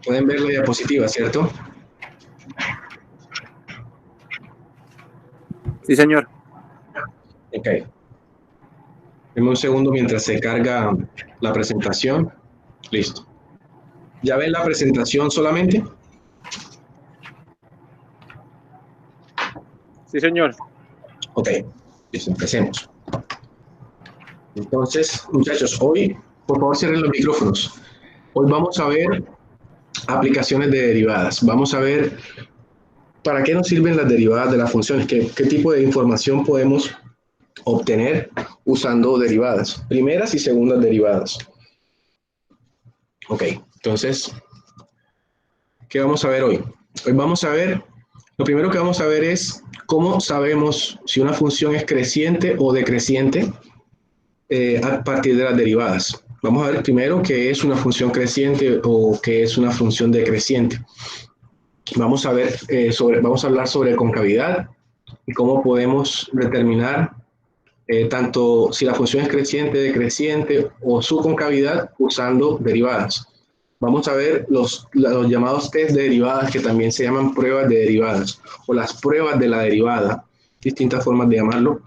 Pueden ver la diapositiva, ¿cierto? Sí, señor. Ok. Deme un segundo mientras se carga la presentación. Listo. ¿Ya ven la presentación solamente? Sí, señor. Ok. Listo, empecemos. Entonces, muchachos, hoy, por favor, cierren los micrófonos. Hoy vamos a ver aplicaciones de derivadas. Vamos a ver para qué nos sirven las derivadas de las funciones, qué tipo de información podemos obtener usando derivadas, primeras y segundas derivadas. Ok, entonces, ¿qué vamos a ver hoy? Hoy vamos a ver, lo primero que vamos a ver es cómo sabemos si una función es creciente o decreciente a partir de las derivadas. Vamos a ver primero qué es una función creciente o qué es una función decreciente. Vamos a ver vamos a hablar sobre concavidad y cómo podemos determinar tanto si la función es creciente, decreciente o su concavidad usando derivadas. Vamos a ver los llamados test de derivadas, que también se llaman pruebas de derivadas o las pruebas de la derivada, distintas formas de llamarlo.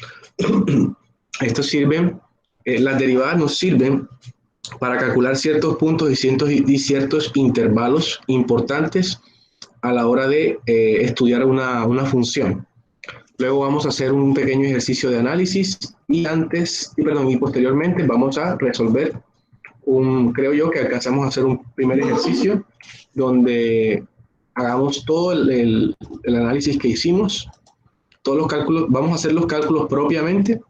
Estos sirven, las derivadas nos sirven para calcular ciertos puntos y ciertos intervalos importantes a la hora de estudiar una función. Luego vamos a hacer un pequeño ejercicio de análisis y posteriormente vamos a resolver creo yo que alcanzamos a hacer un primer ejercicio donde hagamos todo el análisis que hicimos, todos los cálculos, vamos a hacer los cálculos propiamente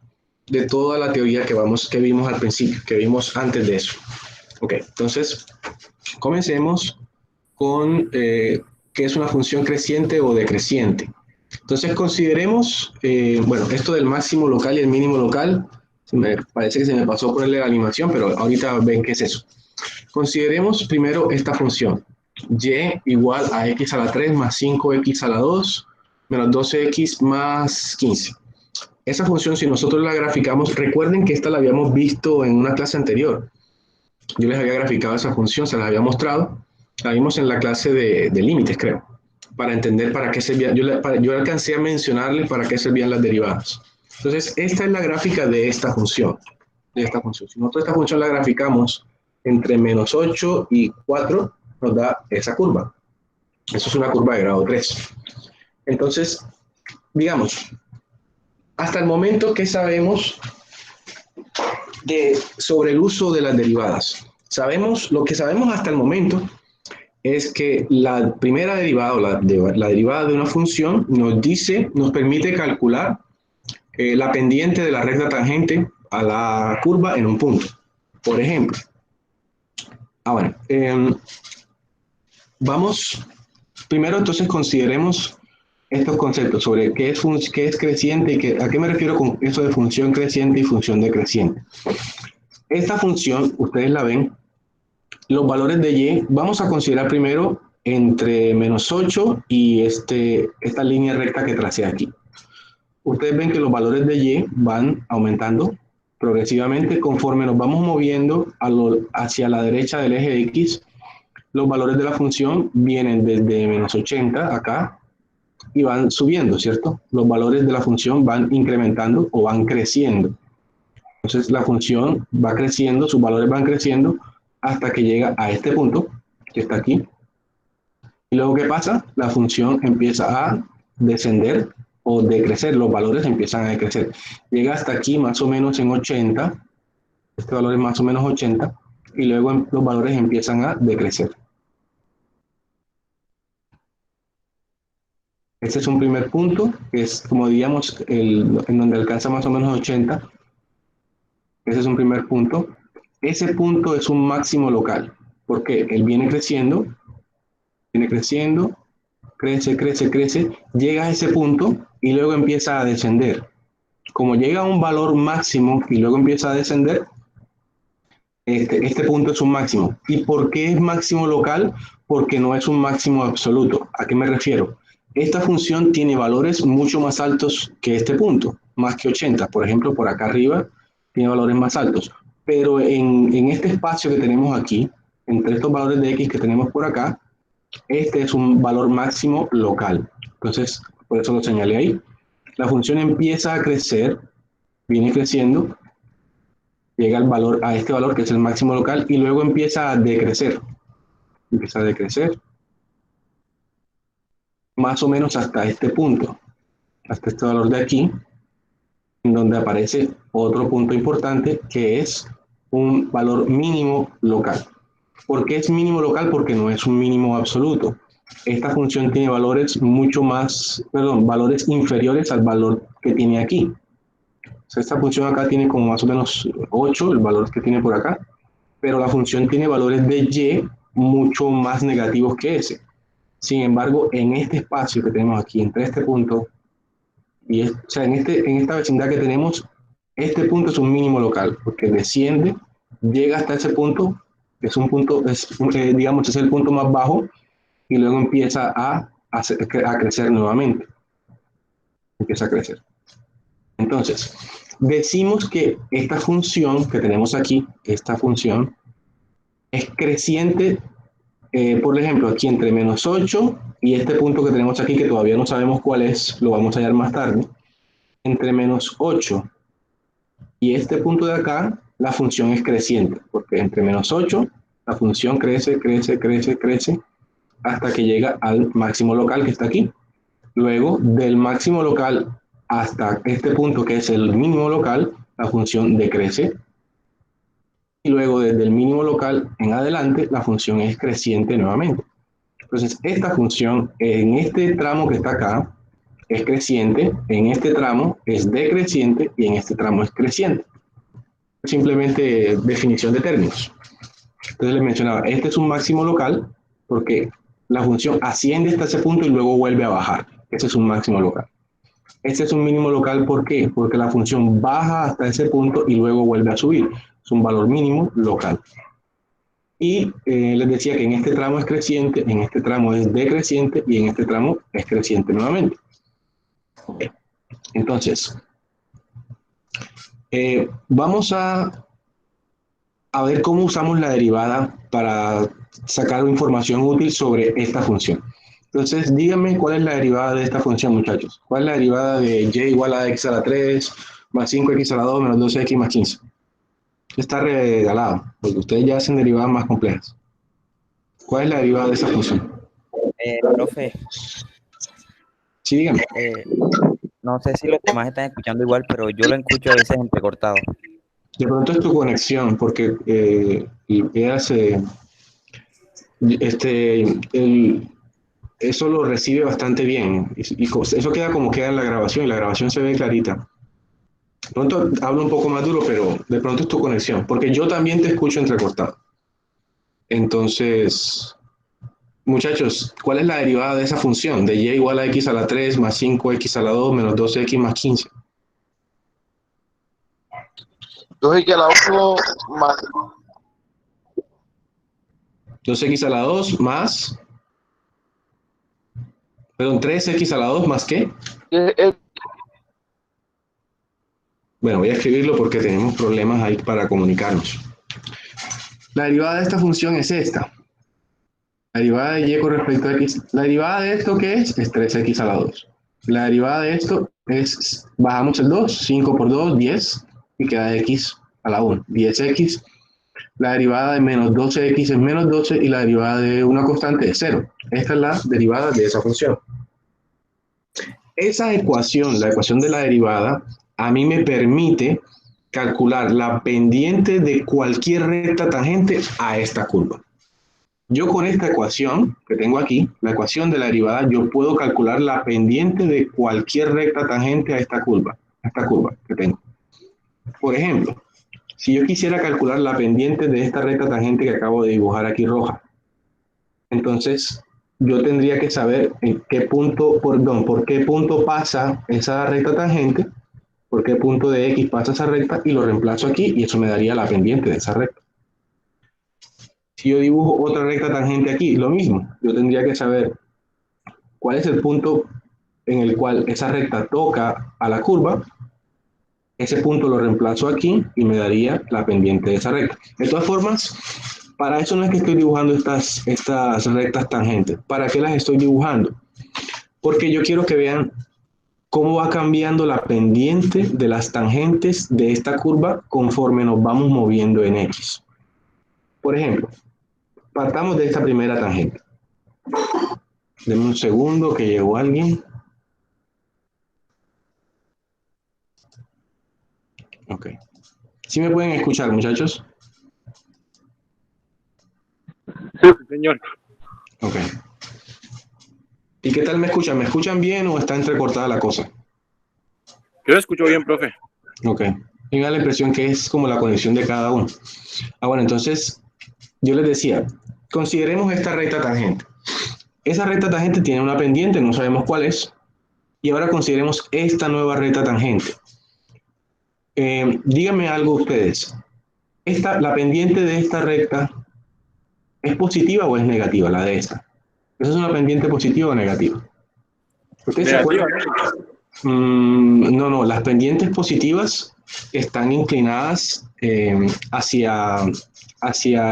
de toda la teoría que vimos al principio, que vimos antes de eso. Ok, entonces comencemos con qué es una función creciente o decreciente. Entonces consideremos, bueno, esto del máximo local y el mínimo local, me parece que se me pasó ponerle la animación, pero ahorita ven qué es eso. Consideremos primero esta función, y igual a x a la 3 más 5x a la 2 menos 12x más 15. Esa función, si nosotros la graficamos, recuerden que esta la habíamos visto en una clase anterior. Yo les había graficado esa función, se la había mostrado, la vimos en la clase de límites, creo, para entender para qué servían. Yo alcancé a mencionarles para qué servían las derivadas. Entonces, esta es la gráfica de esta función. Si nosotros esta función la graficamos entre menos 8 y 4, nos da esa curva. Eso es una curva de grado 3. Entonces, digamos, hasta el momento, ¿qué sabemos sobre el uso de las derivadas? Lo que sabemos hasta el momento es que la primera derivada o la derivada de una función nos permite calcular la pendiente de la recta tangente a la curva en un punto. Por ejemplo, bueno, vamos, primero entonces consideremos estos conceptos sobre qué es creciente y a qué me refiero con eso de función creciente y función decreciente. Esta función, ustedes la ven, los valores de y, vamos a considerar primero entre menos 8 y esta línea recta que tracé aquí. Ustedes ven que los valores de y van aumentando progresivamente conforme nos vamos moviendo hacia la derecha del eje X. Los valores de la función vienen desde menos 80 acá y van subiendo, ¿cierto? Los valores de la función van incrementando o van creciendo. Entonces la función va creciendo, sus valores van creciendo hasta que llega a este punto, que está aquí. Y luego, ¿qué pasa? La función empieza a descender o decrecer, los valores empiezan a decrecer. Llega hasta aquí más o menos en 80, este valor es más o menos 80, y luego los valores empiezan a decrecer. Este es un primer punto, que es como diríamos, en donde alcanza más o menos 80. Ese es un primer punto. Ese punto es un máximo local, porque él viene creciendo, crece, crece, crece, llega a ese punto y luego empieza a descender. Como llega a un valor máximo y luego empieza a descender, este punto es un máximo. ¿Y por qué es máximo local? Porque no es un máximo absoluto. ¿A qué me refiero? Esta función tiene valores mucho más altos que este punto, más que 80. Por ejemplo, por acá arriba tiene valores más altos. Pero en este espacio que tenemos aquí, entre estos valores de x que tenemos por acá, este es un valor máximo local. Entonces, por eso lo señalé ahí. La función empieza a crecer, viene creciendo, llega al valor, a este valor que es el máximo local, y luego empieza a decrecer. Empieza a decrecer, más o menos hasta este punto, hasta este valor de aquí, en donde aparece otro punto importante, que es un valor mínimo local. ¿Por qué es mínimo local? Porque no es un mínimo absoluto. Esta función tiene valores mucho más, perdón, valores inferiores al valor que tiene aquí. O sea, esta función acá tiene como más o menos 8, el valor que tiene por acá, pero la función tiene valores de y mucho más negativos que ese. Sin embargo, en este espacio que tenemos aquí, entre este punto y o sea, en esta vecindad que tenemos, este punto es un mínimo local, porque desciende, llega hasta ese punto, que es un punto, digamos, es el punto más bajo, y luego empieza a crecer nuevamente. Empieza a crecer. Entonces, decimos que esta función que tenemos aquí, esta función, es creciente, por ejemplo, aquí entre menos 8 y este punto que tenemos aquí, que todavía no sabemos cuál es, lo vamos a hallar más tarde, entre menos 8 y este punto de acá, la función es creciente, porque entre menos 8, la función crece, crece, crece, crece, hasta que llega al máximo local que está aquí. Luego, del máximo local hasta este punto, que es el mínimo local, la función decrece. Y luego, desde el mínimo local en adelante, la función es creciente nuevamente. Entonces, esta función en este tramo que está acá es creciente, en este tramo es decreciente y en este tramo es creciente. Simplemente definición de términos. Entonces les mencionaba, este es un máximo local porque la función asciende hasta ese punto y luego vuelve a bajar. Ese es un máximo local. Este es un mínimo local, ¿por qué? Porque la función baja hasta ese punto y luego vuelve a subir. Es un valor mínimo local. Y les decía que en este tramo es creciente, en este tramo es decreciente y en este tramo es creciente nuevamente. Okay. Entonces, vamos a ver cómo usamos la derivada para sacar información útil sobre esta función. Entonces, díganme cuál es la derivada de esta función, muchachos. ¿Cuál es la derivada de y igual a x a la 3 más 5x a la 2 menos 12x más 15? Está regalado, porque ustedes ya hacen derivadas más complejas. ¿Cuál es la derivada de esa función? Profe, Sí, díganme. no sé si los demás están escuchando igual, pero yo lo escucho a veces entrecortado. De pronto es tu conexión, porque eso lo recibe bastante bien. Y eso queda como queda en la grabación, y la grabación se ve clarita. De pronto hablo un poco más duro, pero de pronto es tu conexión, porque yo también te escucho entrecortado. Entonces, muchachos, ¿cuál es la derivada de esa función? De y igual a x a la 3 más 5x a la 2 menos 12x más 15. 2x a la 1 más 2x a la 2 más... Perdón, 3x a la 2 más ¿qué? Bueno, voy a escribirlo porque tenemos problemas ahí para comunicarnos. La derivada de esta función es esta. La derivada de y con respecto a x. La derivada de esto, ¿qué es? Es 3x a la 2. La derivada de esto es, bajamos el 2, 5 por 2, 10, y queda x a la 1, 10x. La derivada de menos 12x es menos 12 y la derivada de una constante es 0. Esta es la derivada de esa función. Esa ecuación, la ecuación de la derivada, a mí me permite calcular la pendiente de cualquier recta tangente a esta curva. Yo con esta ecuación que tengo aquí, la ecuación de la derivada, yo puedo calcular la pendiente de cualquier recta tangente a esta curva que tengo. Por ejemplo, si yo quisiera calcular la pendiente de esta recta tangente que acabo de dibujar aquí roja, entonces yo tendría que saber en qué punto, por qué punto pasa esa recta tangente, por qué punto de X pasa esa recta y lo reemplazo aquí y eso me daría la pendiente de esa recta. Si yo dibujo otra recta tangente aquí, lo mismo, yo tendría que saber cuál es el punto en el cual esa recta toca a la curva, ese punto lo reemplazo aquí y me daría la pendiente de esa recta. De todas formas, Para eso no es que estoy dibujando estas rectas tangentes. ¿Para qué las estoy dibujando? Porque yo quiero que vean cómo va cambiando la pendiente de las tangentes de esta curva conforme nos vamos moviendo en X. Por ejemplo, partamos de esta primera tangente. Denme un segundo que llegó alguien. Ok. ¿Sí me pueden escuchar, muchachos? Sí, señor. Ok. ¿Y qué tal me escuchan? ¿Me escuchan bien o está entrecortada la cosa? Yo lo escucho bien, profe. Ok. Tenga la impresión que es como la conexión de cada uno. Bueno, entonces, yo les decía, consideremos esta recta tangente. Esa recta tangente tiene una pendiente, no sabemos cuál es. Y ahora consideremos esta nueva recta tangente. Díganme algo ustedes. ¿La pendiente de esta recta es positiva o es negativa, la de esta? ¿Esa es una pendiente positiva o negativa? ¿Ustedes se Negativa. acuerdan? No, las pendientes positivas están inclinadas hacia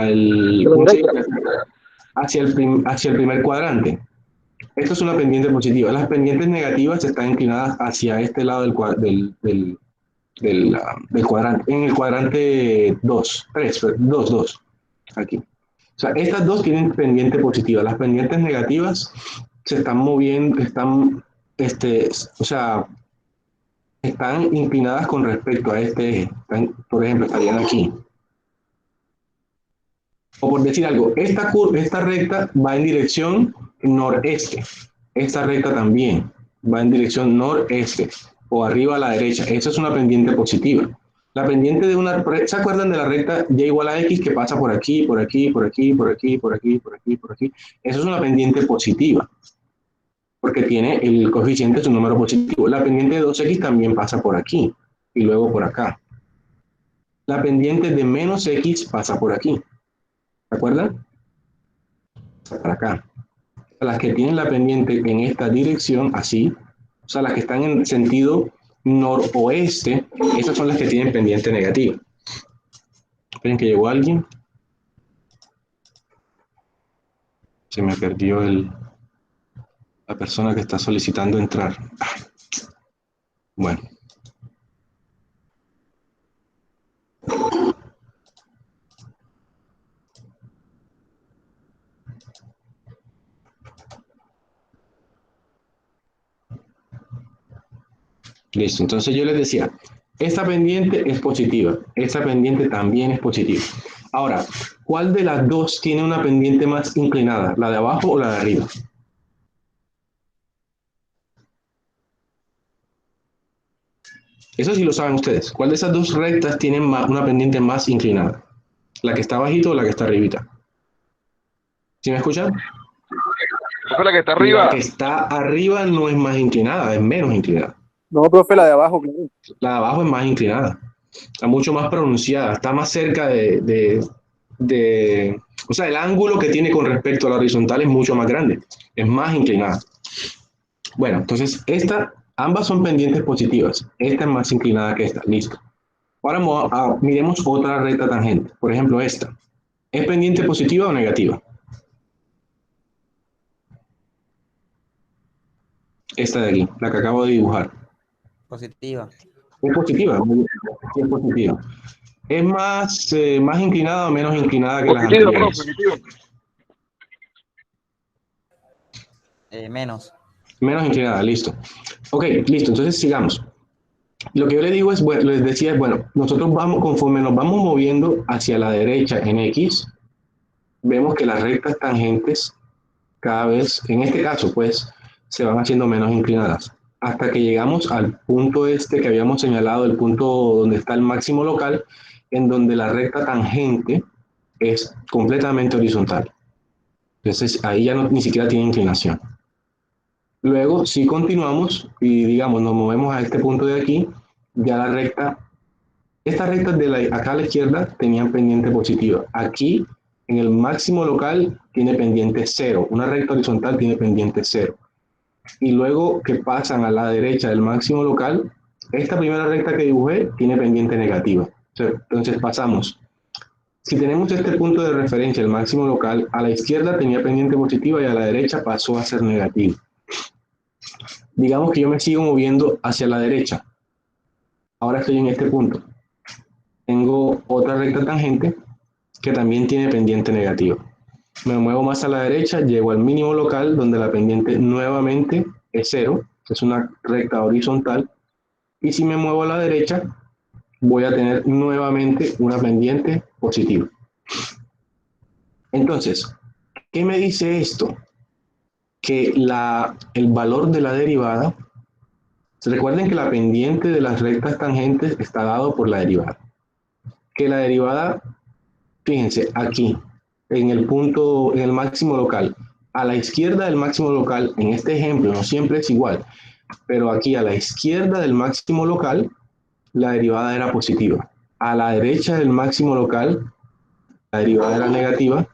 el, ¿cómo se dice? Hacia el primer cuadrante. Esto es una pendiente positiva. Las pendientes negativas están inclinadas hacia este lado del cuadrante, en el cuadrante 2, 3, 2, 2, aquí. O sea, estas dos tienen pendiente positiva. Las pendientes negativas se están moviendo, o sea, están inclinadas con respecto a este eje. Por ejemplo, estarían aquí. O por decir algo, esta recta va en dirección noreste. Esta recta también va en dirección noreste o arriba a la derecha. Esa es una pendiente positiva. La pendiente de una... ¿Se acuerdan de la recta y igual a x que pasa por aquí, por aquí, por aquí, por aquí, por aquí, por aquí, por aquí? Eso es una pendiente positiva porque tiene el coeficiente es un número positivo. La pendiente de 2x también pasa por aquí y luego por acá. La pendiente de menos x pasa por aquí. ¿Se acuerdan? Para acá. Las que tienen la pendiente en esta dirección, así, o sea, las que están en sentido noroeste, esas son las que tienen pendiente negativa. Esperen que llegó alguien. Se me perdió la persona que está solicitando entrar. Bueno. Listo, entonces yo les decía, esta pendiente es positiva, esta pendiente también es positiva. Ahora, ¿cuál de las dos tiene una pendiente más inclinada? ¿La de abajo o la de arriba? Eso sí lo saben ustedes. ¿Cuál de esas dos rectas tiene una pendiente más inclinada? ¿La que está bajito o la que está arribita? ¿Sí me escuchan? Profe, la que está La arriba. que está arriba no es más inclinada, es menos inclinada. No, profe, la de abajo, claro. La de abajo es más inclinada, está mucho más pronunciada, está más cerca o sea, el ángulo que tiene con respecto a la horizontal es mucho más grande, es más inclinada. Bueno, entonces ambas son pendientes positivas, esta es más inclinada que esta, listo. Ahora miremos otra recta tangente, por ejemplo esta. ¿Es pendiente positiva o negativa? Esta de aquí, la que acabo de dibujar. Positiva. Es positiva, sí es positiva. ¿Es más inclinada o menos inclinada que las Positivo, anteriores? profe, positivo. Menos. Menos inclinada, listo. Ok, listo, entonces sigamos. Lo que yo les digo es, bueno, les decía es, bueno, nosotros conforme nos vamos moviendo hacia la derecha en X, vemos que las rectas tangentes cada vez, en este caso, pues, se van haciendo menos inclinadas. Hasta que llegamos al punto este que habíamos señalado, el punto donde está el máximo local, en donde la recta tangente es completamente horizontal. Entonces, ahí ya ni siquiera tiene inclinación. Luego, si continuamos y digamos nos movemos a este punto de aquí, ya estas rectas acá a la izquierda tenían pendiente positiva. Aquí, en el máximo local, tiene pendiente cero. Una recta horizontal tiene pendiente cero. Y luego que pasan a la derecha del máximo local, esta primera recta que dibujé tiene pendiente negativa. Entonces pasamos Si tenemos este punto de referencia, el máximo local, a la izquierda tenía pendiente positiva y a la derecha pasó a ser negativo. Digamos que yo me sigo moviendo hacia la derecha. Ahora estoy en este punto. Tengo otra recta tangente que también tiene pendiente negativa. Me muevo más a la derecha, llego al mínimo local donde la pendiente nuevamente es 0, es una recta horizontal. Y si me muevo a la derecha, voy a tener nuevamente una pendiente positiva. Entonces, ¿qué me dice esto? Que el valor de la derivada, recuerden que la pendiente de las rectas tangentes está dado por la derivada. Que la derivada, fíjense, aquí, en el punto, en el máximo local, a la izquierda del máximo local, en este ejemplo, no siempre es igual, pero aquí a la izquierda del máximo local, la derivada era positiva. A la derecha del máximo local, la derivada era negativa.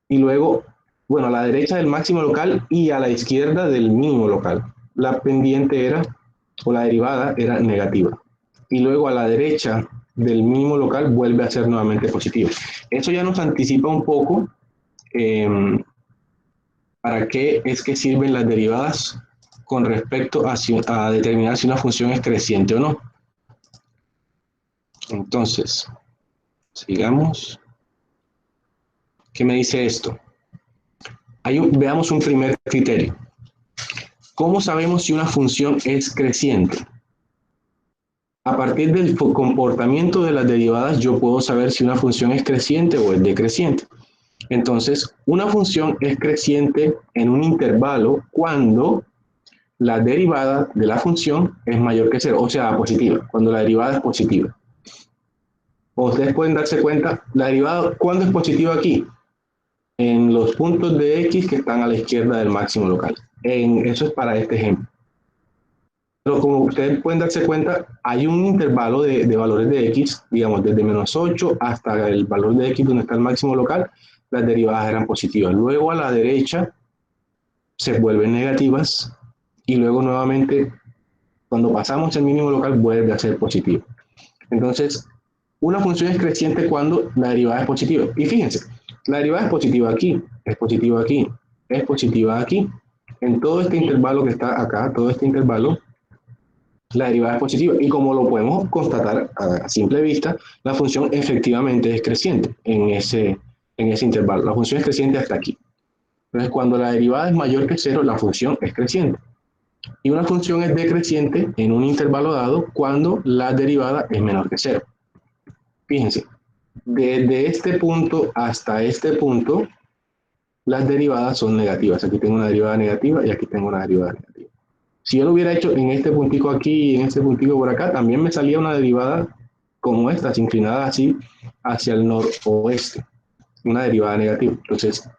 Y luego, bueno, a la derecha del máximo local y a la izquierda del mínimo local, la pendiente era, o la derivada era negativa. Y luego a la derecha del mínimo local vuelve a ser nuevamente positiva. Eso ya nos anticipa un poco para qué es que sirven las derivadas con respecto a determinar si una función es creciente o no. Entonces, sigamos. ¿Qué me dice esto? Veamos un primer criterio. ¿Cómo sabemos si una función es creciente? A partir del comportamiento de las derivadas, yo puedo saber si una función es creciente o es decreciente. Entonces, una función es creciente en un intervalo cuando la derivada de la función es mayor que 0, o sea, positiva, cuando la derivada es positiva. O ustedes pueden darse cuenta, la derivada, ¿cuándo es positiva aquí? En los puntos de x que están a la izquierda del máximo local. Eso es para este ejemplo. Pero como ustedes pueden darse cuenta, hay un intervalo de valores de x, digamos, desde -8 hasta el valor de x donde está el máximo local, las derivadas eran positivas. Luego a la derecha se vuelven negativas y luego nuevamente, cuando pasamos el mínimo local, vuelve a ser positivo. Entonces, una función es creciente cuando la derivada es positiva. Y fíjense, la derivada es positiva aquí, es positiva aquí, es positiva aquí. En todo este intervalo que está acá, todo este intervalo, la derivada es positiva. Y como lo podemos constatar a simple vista, la función efectivamente es creciente en ese intervalo. La función es creciente hasta aquí. Entonces, cuando la derivada es mayor que 0, la función es creciente. Y una función es decreciente en un intervalo dado cuando la derivada es menor que 0. Fíjense, desde este punto hasta este punto, las derivadas son negativas. Aquí tengo una derivada negativa y aquí tengo una derivada negativa. Si yo lo hubiera hecho en este puntico aquí y en este puntico por acá, también me salía una derivada como esta, inclinada así hacia el noroeste, una derivada negativa. Entonces,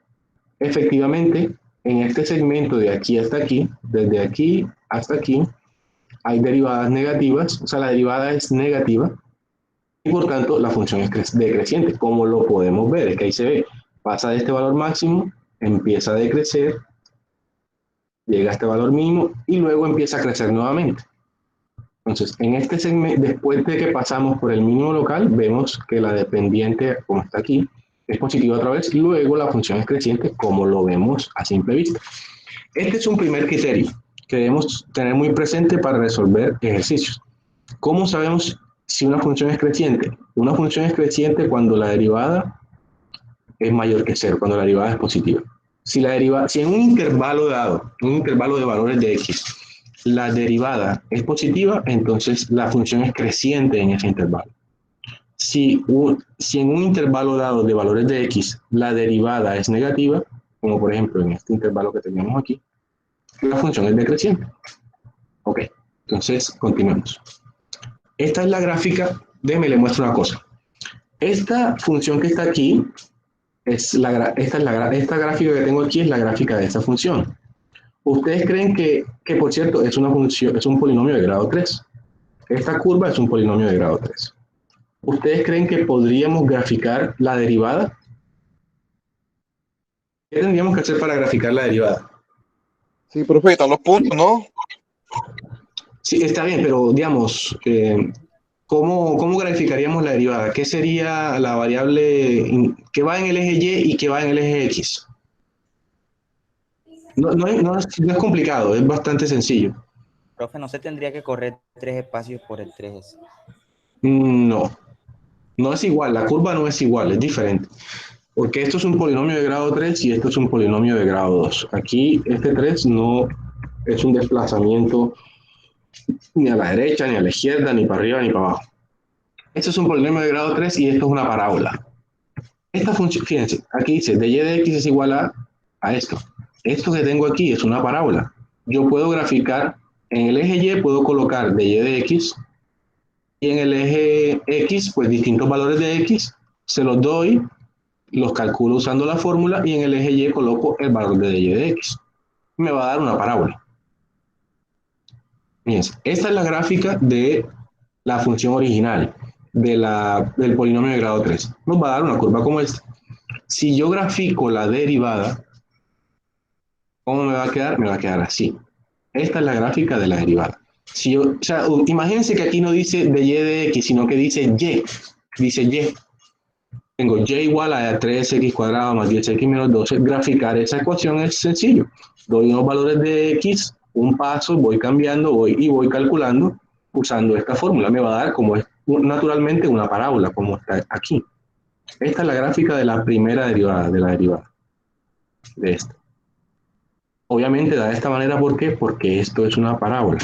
efectivamente, en este segmento de aquí hasta aquí, desde aquí hasta aquí, hay derivadas negativas, o sea, la derivada es negativa, y por tanto la función es decreciente, como lo podemos ver, es que ahí se ve, pasa de este valor máximo, empieza a decrecer, llega a este valor mínimo y luego empieza a crecer nuevamente. Entonces, en este segmento, después de que pasamos por el mínimo local, vemos que la dependiente, como está aquí, es positiva otra vez y luego la función es creciente, como lo vemos a simple vista. Este es un primer criterio que debemos tener muy presente para resolver ejercicios. ¿Cómo sabemos si una función es creciente? Una función es creciente cuando la derivada es mayor que 0, cuando la derivada es positiva. Si en un intervalo dado, un intervalo de valores de x, la derivada es positiva, entonces la función es creciente en ese intervalo. Si en un intervalo dado de valores de x, la derivada es negativa, como por ejemplo en este intervalo que tenemos aquí, la función es decreciente. Ok, entonces continuemos. Esta es la gráfica, déjeme le muestro una cosa. Esta función que está aquí, esta gráfica que tengo aquí es la gráfica de esta función. Ustedes creen que por cierto, es una función, es un polinomio de grado 3. Esta curva es un polinomio de grado 3. ¿Ustedes creen que podríamos graficar la derivada? ¿Qué tendríamos que hacer para graficar la derivada? Sí, profeta, los puntos, ¿no? Sí, está bien, pero digamos, ¿Cómo graficaríamos la derivada? ¿Qué sería la variable que va en el eje Y y que va en el eje X? No es complicado, es bastante sencillo. Profe, no se tendría que correr 3 espacios por el 3S. No, no es igual, la curva no es igual, es diferente. Porque esto es un polinomio de grado 3 y esto es un polinomio de grado 2. Aquí este 3 no es un desplazamiento ni a la derecha, ni a la izquierda, ni para arriba, ni para abajo. Esto es un polinomio de grado 3 y esto es una parábola. Esta función, fíjense, aquí dice de y de x es igual a esto. Esto que tengo aquí es una parábola. Yo puedo graficar, en el eje y puedo colocar de y de x, y en el eje x, pues distintos valores de x, se los doy, los calculo usando la fórmula, y en el eje y coloco el valor de y de x. Me va a dar una parábola. Fíjense, esta es la gráfica de la función original del polinomio de grado 3. Nos va a dar una curva como esta. Si yo grafico la derivada, ¿cómo me va a quedar? Me va a quedar así. Esta es la gráfica de la derivada. Si yo, o sea, imagínense que aquí no dice de y de x, sino que dice y. Dice y. Tengo y igual a 3x cuadrado más 10x menos 12. Graficar esa ecuación es sencillo. Doy unos valores de x, un paso, voy cambiando voy calculando usando esta fórmula. Me va a dar como es naturalmente una parábola, como está aquí. Esta es la gráfica de la primera derivada, de la derivada de esta. Obviamente da de esta manera, ¿por qué? Porque esto es una parábola.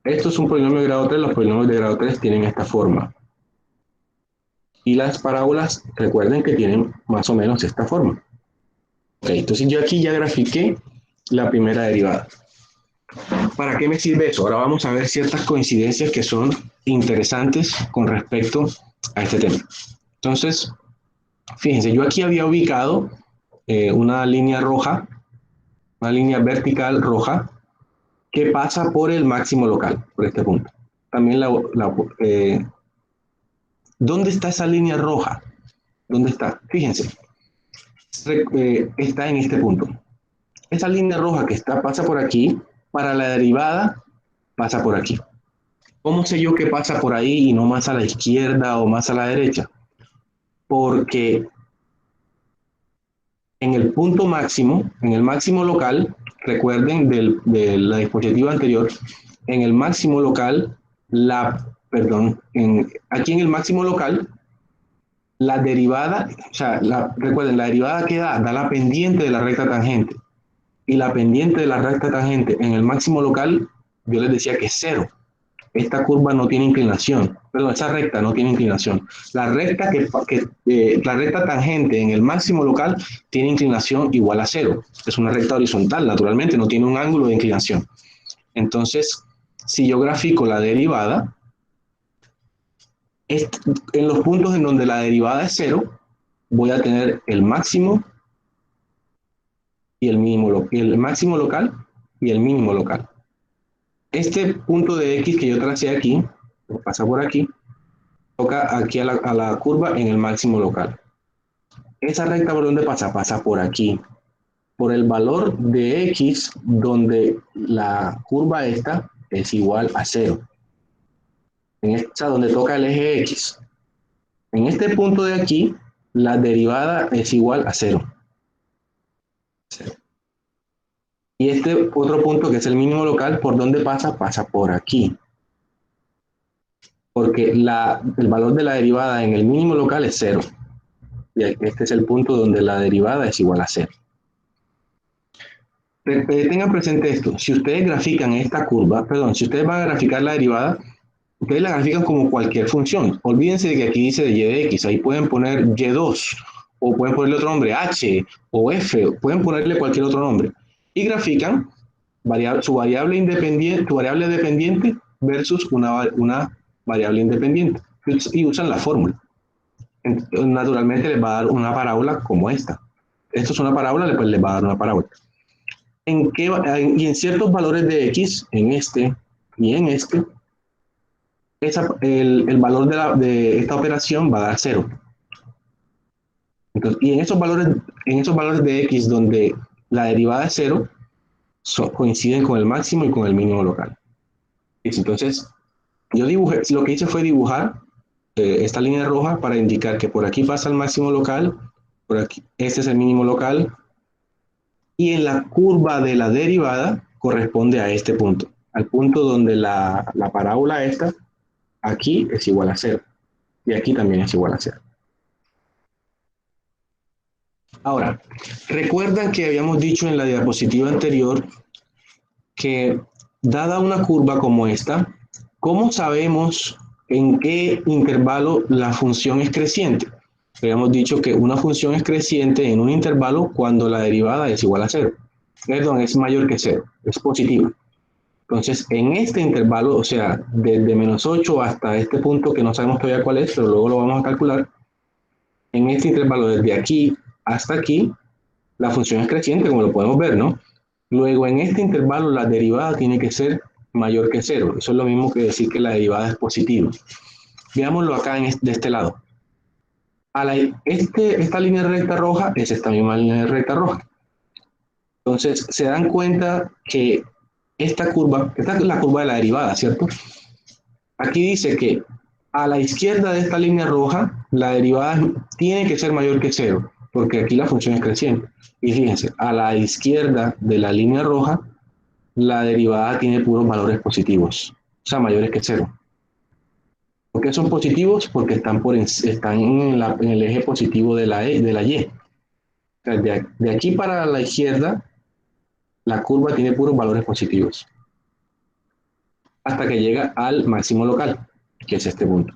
Esto es un polinomio de grado 3, los polinomios de grado 3 tienen esta forma. Y las parábolas, recuerden que tienen más o menos esta forma. Ok, entonces yo aquí ya grafiqué la primera derivada. ¿Para qué me sirve eso? Ahora vamos a ver ciertas coincidencias que son interesantes con respecto a este tema. Entonces, fíjense, yo aquí había ubicado una línea roja, una línea vertical roja, que pasa por el máximo local, por este punto. También ¿dónde está esa línea roja? ¿Dónde está? Fíjense, está en este punto. Esa línea roja que pasa por aquí, para la derivada, pasa por aquí. ¿Cómo sé yo que pasa por ahí y no más a la izquierda o más a la derecha? Porque en el punto máximo, en el máximo local, recuerden de la diapositiva anterior, en el máximo local, aquí en el máximo local, la derivada, o sea, recuerden, la derivada que da la pendiente de la recta tangente. Y la pendiente de la recta tangente en el máximo local, yo les decía que es 0. Esta curva no tiene inclinación, perdón, esa recta no tiene inclinación. La recta tangente en el máximo local tiene inclinación igual a 0. Es una recta horizontal, naturalmente, no tiene un ángulo de inclinación. Entonces, si yo grafico la derivada, en los puntos en donde la derivada es 0, voy a tener el máximo y el mínimo, el máximo local y el mínimo local. Este punto de X que yo tracé aquí, pasa por aquí, toca aquí a la curva en el máximo local. Esa recta por donde pasa, pasa por aquí, por el valor de X donde la curva esta es igual a 0. En esta donde toca el eje X. En este punto de aquí, la derivada es igual a 0. Y este otro punto que es el mínimo local, ¿por dónde pasa? Pasa por aquí. Porque el valor de la derivada en el mínimo local es 0. Y este es el punto donde la derivada es igual a 0. Tengan presente esto. Si ustedes grafican esta curva, perdón, si ustedes van a graficar la derivada, ustedes la grafican como cualquier función. Olvídense de que aquí dice de y de x. Ahí pueden poner y2, o pueden ponerle otro nombre, h, o f, pueden ponerle cualquier otro nombre. Y grafican su variable dependiente versus una variable independiente. Y usan la fórmula. Naturalmente les va a dar una parábola como esta. Esto es una parábola, pues les va a dar una parábola. Y en ciertos valores de x, en este y en este, el valor de esta operación va a dar 0. Entonces, y en esos valores de x donde la derivada es 0, coinciden con el máximo y con el mínimo local. Entonces, Yo dibujé, lo que hice fue dibujar esta línea roja para indicar que por aquí pasa el máximo local, por aquí, este es el mínimo local, y en la curva de la derivada corresponde a este punto, al punto donde la parábola esta, aquí es igual a cero, y aquí también es igual a cero. Ahora, recuerdan que habíamos dicho en la diapositiva anterior que dada una curva como esta, ¿cómo sabemos en qué intervalo la función es creciente? Habíamos dicho que una función es creciente en un intervalo cuando la derivada es igual a cero. Perdón, es mayor que cero, es positiva. Entonces, en este intervalo, o sea, desde menos 8 hasta este punto que no sabemos todavía cuál es, pero luego lo vamos a calcular, en este intervalo desde aquí hasta aquí, la función es creciente, como lo podemos ver, ¿no? Luego, en este intervalo, la derivada tiene que ser mayor que cero. Eso es lo mismo que decir que la derivada es positiva. Veámoslo acá de este lado. Esta línea recta roja es esta misma línea recta roja. Entonces, se dan cuenta que esta es la curva de la derivada, ¿cierto? Aquí dice que a la izquierda de esta línea roja, la derivada tiene que ser mayor que cero, porque aquí la función es creciente. Y fíjense, a la izquierda de la línea roja, la derivada tiene puros valores positivos, o sea, mayores que cero. ¿Por qué son positivos? Porque están en el eje positivo de la Y. O sea, de aquí para la izquierda, la curva tiene puros valores positivos, hasta que llega al máximo local, que es este punto.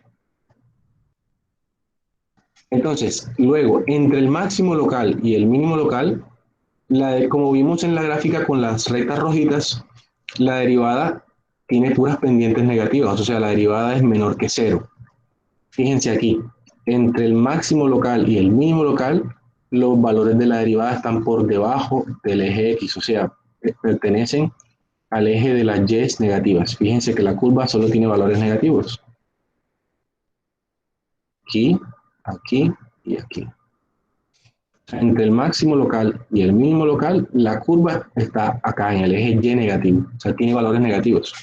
Entonces, luego, entre el máximo local y el mínimo local, como vimos en la gráfica con las rectas rojitas, la derivada tiene puras pendientes negativas, o sea, la derivada es menor que cero. Fíjense aquí, entre el máximo local y el mínimo local, los valores de la derivada están por debajo del eje X, o sea, pertenecen al eje de las Y negativas. Fíjense que la curva solo tiene valores negativos. Aquí, aquí y aquí. Entre el máximo local y el mínimo local, la curva está acá en el eje Y negativo, o sea, tiene valores negativos.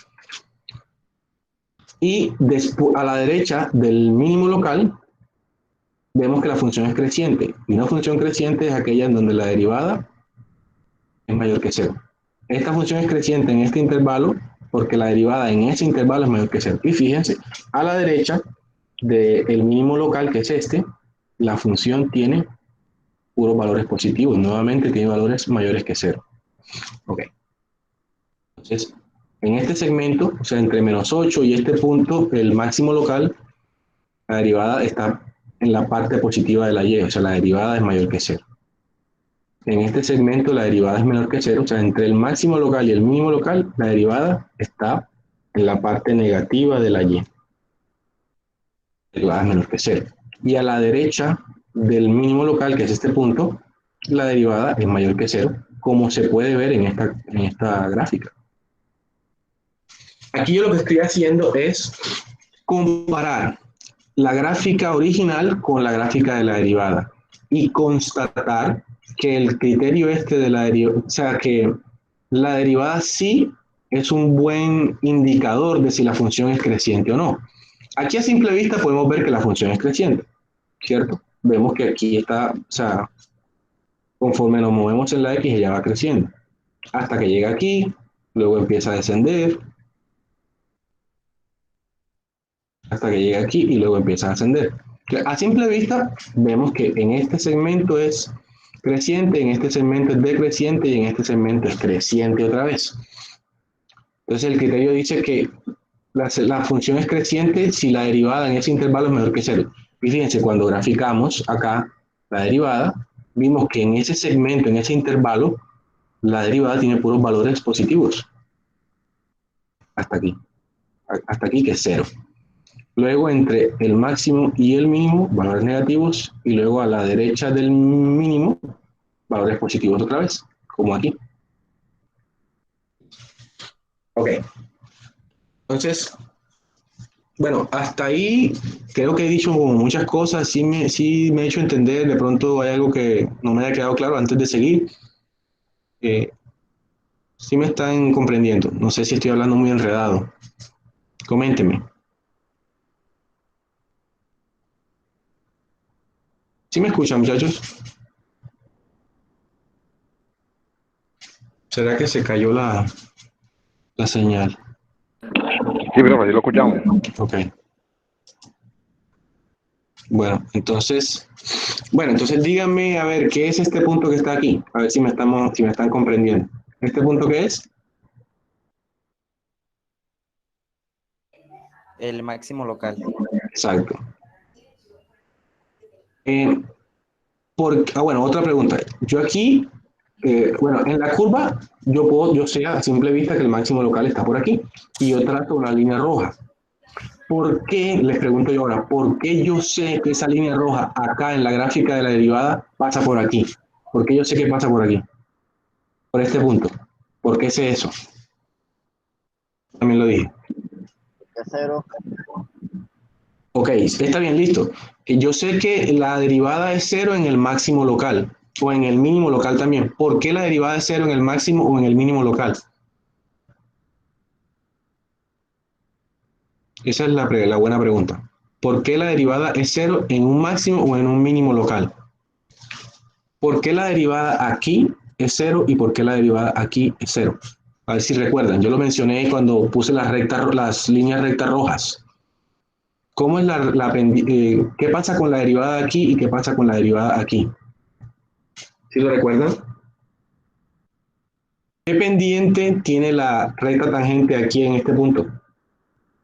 Y después, a la derecha del mínimo local, vemos que la función es creciente. Y una función creciente es aquella en donde la derivada es mayor que cero. Esta función es creciente en este intervalo porque la derivada en ese intervalo es mayor que cero. Y fíjense, a la derecha del mínimo local, que es este, la función tiene puros valores positivos. Nuevamente tiene valores mayores que cero. Ok. Entonces, en este segmento, o sea, entre menos 8 y este punto, el máximo local, la derivada está en la parte positiva de la Y, o sea, la derivada es mayor que cero. En este segmento la derivada es menor que cero, o sea, entre el máximo local y el mínimo local, la derivada está en la parte negativa de la Y. La derivada es menor que cero. Y a la derecha del mínimo local, que es este punto, la derivada es mayor que cero, como se puede ver en esta gráfica. Aquí yo lo que estoy haciendo es comparar la gráfica original con la gráfica de la derivada y constatar que el criterio este de la derivada, o sea, que la derivada sí es un buen indicador de si la función es creciente o no. Aquí a simple vista podemos ver que la función es creciente, ¿cierto? Vemos que aquí está, o sea, conforme nos movemos en la X, ella va creciendo, hasta que llega aquí, luego empieza a descender, hasta que llega aquí y luego empieza a ascender. A simple vista vemos que en este segmento es creciente, en este segmento es decreciente y en este segmento es creciente otra vez. Entonces el criterio dice que la función es creciente si la derivada en ese intervalo es menor que cero. Y fíjense, cuando graficamos acá la derivada, vimos que en ese segmento, en ese intervalo, la derivada tiene puros valores positivos. Hasta aquí que es cero. Luego entre el máximo y el mínimo, valores negativos, y luego a la derecha del mínimo, valores positivos otra vez, como aquí. Ok. Entonces, bueno, hasta ahí creo que he dicho como muchas cosas, sí me he hecho entender, de pronto hay algo que no me haya quedado claro antes de seguir. Sí me están comprendiendo, no sé si estoy hablando muy enredado. Coméntenme. ¿Sí me escuchan, muchachos? ¿Será que se cayó la señal? Sí, profe, sí lo escuchamos. Ok. Entonces díganme, a ver, ¿qué es este punto que está aquí? A ver si me están comprendiendo. ¿Este punto qué es? El máximo local. Exacto. Bueno, otra pregunta. Yo aquí, en la curva, yo sé a simple vista que el máximo local está por aquí y yo trazo una línea roja. ¿Por qué, les pregunto yo ahora, por qué yo sé que esa línea roja acá en la gráfica de la derivada pasa por aquí? ¿Por qué yo sé que pasa por aquí? Por este punto. ¿Por qué sé eso? También lo dije. Cero. Ok, está bien, listo. Yo sé que la derivada es cero en el máximo local o en el mínimo local también. ¿Por qué la derivada es cero en el máximo o en el mínimo local? Esa es la buena pregunta. ¿Por qué la derivada es cero en un máximo o en un mínimo local? ¿Por qué la derivada aquí es cero y por qué la derivada aquí es cero? A ver si recuerdan. Yo lo mencioné cuando puse las líneas rectas rojas. ¿Cómo es qué pasa con la derivada aquí y qué pasa con la derivada aquí? ¿Sí lo recuerdan? ¿Qué pendiente tiene la recta tangente aquí en este punto?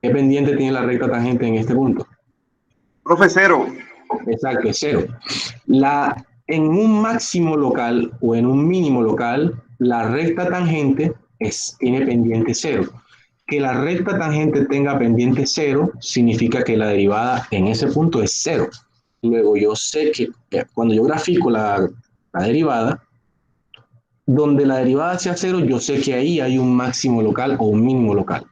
¿Qué pendiente tiene la recta tangente en este punto? Profe, cero. Exacto, es cero. En un máximo local o en un mínimo local, la recta tangente tiene pendiente cero. Que la recta tangente tenga pendiente cero significa que la derivada en ese punto es cero. Luego yo sé que cuando yo grafico la derivada, donde la derivada sea cero, yo sé que ahí hay un máximo local o un mínimo local.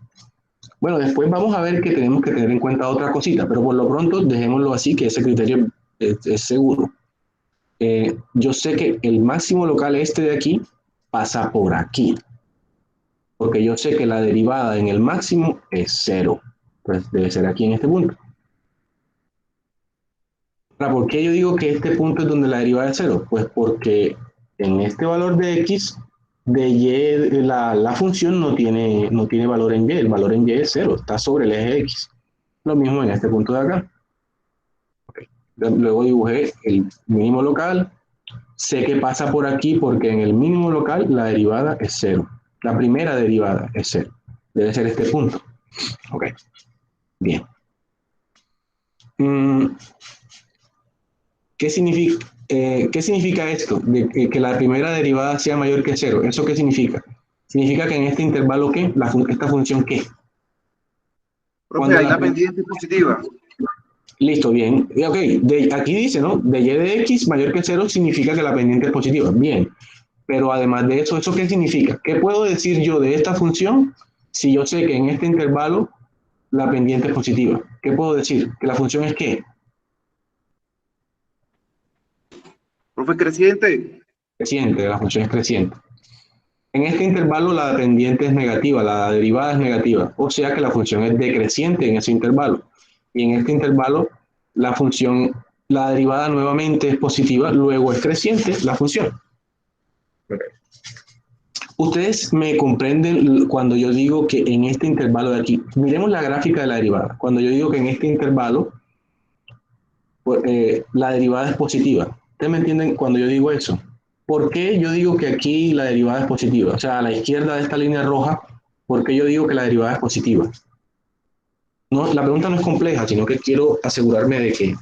Bueno, después vamos a ver que tenemos que tener en cuenta otra cosita, pero por lo pronto dejémoslo así, que ese criterio es seguro. Yo sé que el máximo local este de aquí pasa por aquí, porque yo sé que la derivada en el máximo es cero. Pues debe ser aquí en este punto. Ahora, ¿por qué yo digo que este punto es donde la derivada es cero? Pues porque en este valor de x, de y, la función no tiene valor en y, el valor en y es cero, está sobre el eje x. Lo mismo en este punto de acá. Okay. Luego dibujé el mínimo local, sé que pasa por aquí porque en el mínimo local la derivada es cero. La primera derivada es cero. Debe ser este punto. Ok, bien. ¿Qué significa esto? De que la primera derivada sea mayor que cero. ¿Eso qué significa? Significa que en este intervalo, ¿qué? Esta función, ¿qué? Profe, hay la pendiente positiva. Listo, bien. Ok, aquí dice, ¿no? De y de x mayor que cero significa que la pendiente es positiva. Bien. Pero además de eso, ¿eso qué significa? ¿Qué puedo decir yo de esta función si yo sé que en este intervalo la pendiente es positiva? ¿Qué puedo decir? ¿Que la función es qué? Profe, creciente. Creciente, la función es creciente. En este intervalo la pendiente es negativa, la derivada es negativa, o sea que la función es decreciente en ese intervalo. Y en este intervalo la derivada nuevamente es positiva, luego es creciente la función. Ustedes me comprenden cuando yo digo que en este intervalo de aquí, miremos la gráfica de la derivada, cuando yo digo que en este intervalo la derivada es positiva. ¿Ustedes me entienden cuando yo digo eso? ¿Por qué yo digo que aquí la derivada es positiva? O sea, a la izquierda de esta línea roja, ¿por qué yo digo que la derivada es positiva? No, la pregunta no es compleja, sino que quiero asegurarme de que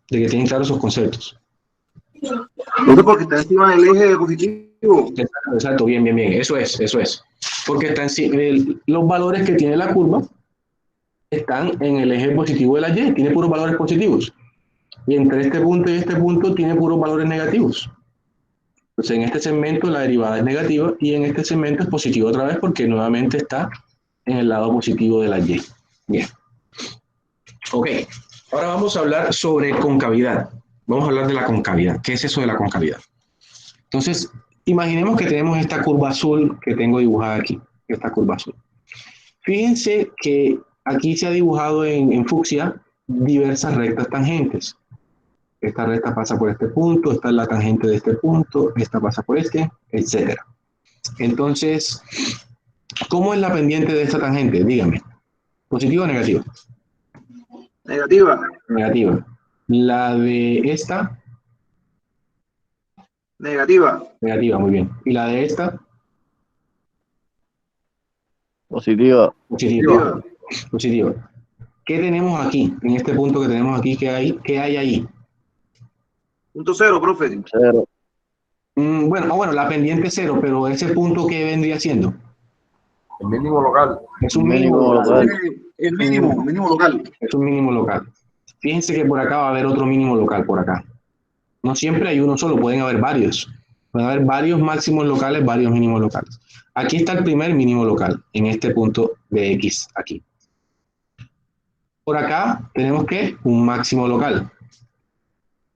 tienen claros esos conceptos. Profe, porque está encima del eje positivo. Exacto, exacto, bien, bien, bien. Eso es. Porque los valores que tiene la curva están en el eje positivo de la y, tiene puros valores positivos. Y entre este punto y este punto tiene puros valores negativos. Entonces en este segmento la derivada es negativa y en este segmento es positiva otra vez porque nuevamente está en el lado positivo de la y. Bien. Ok, ahora vamos a hablar sobre concavidad. Vamos a hablar de la concavidad. ¿Qué es eso de la concavidad? Entonces, imaginemos que tenemos esta curva azul que tengo dibujada aquí, esta curva azul. Fíjense que aquí se ha dibujado en fucsia diversas rectas tangentes. esta recta pasa por este punto, esta es la tangente de este punto, esta pasa por este, etcétera. Entonces, ¿cómo es la pendiente de esta tangente? Dígame, ¿positiva o negativa? Negativa. Negativa. La de esta, Negativa. negativa, muy bien. ¿Y la de esta? Positiva. Positiva. Positiva. ¿Qué tenemos aquí? En este punto que tenemos aquí, ¿qué hay ahí? Punto cero, profe. Cero. Bueno, la pendiente es cero, pero ese punto, ¿qué vendría siendo? El mínimo local. Es un Mínimo mínimo local. local. El mínimo local. Es un mínimo local. Fíjense que por acá va a haber otro mínimo local por acá. No siempre hay uno solo, pueden haber varios. Pueden haber varios máximos locales, varios mínimos locales. Aquí está el primer mínimo local, en este punto de X, aquí. Por acá tenemos que un máximo local.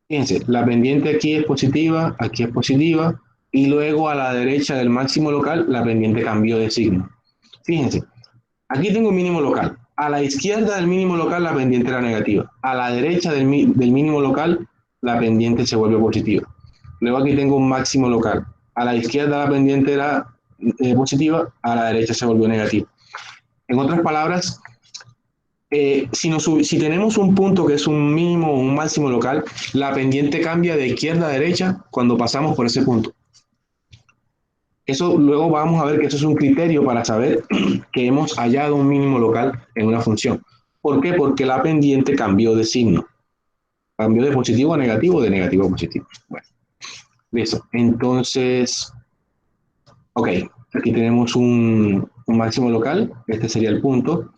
Fíjense, la pendiente aquí es positiva, y luego a la derecha del máximo local, la pendiente cambió de signo. Fíjense, aquí tengo un mínimo local. A la izquierda del mínimo local, la pendiente era negativa. A la derecha del mínimo local, la pendiente se vuelve positiva. Luego aquí tengo un máximo local. A la izquierda la pendiente era positiva, a la derecha se volvió negativa. En otras palabras, si tenemos un punto que es un mínimo o un máximo local, la pendiente cambia de izquierda a derecha cuando pasamos por ese punto. Eso luego vamos a ver que eso es un criterio para saber que hemos hallado un mínimo local en una función. ¿Por qué? Porque la pendiente cambió de signo. Cambió de positivo a negativo, de negativo a positivo. Bueno, listo. Entonces, ok, aquí tenemos un máximo local. Este sería el punto.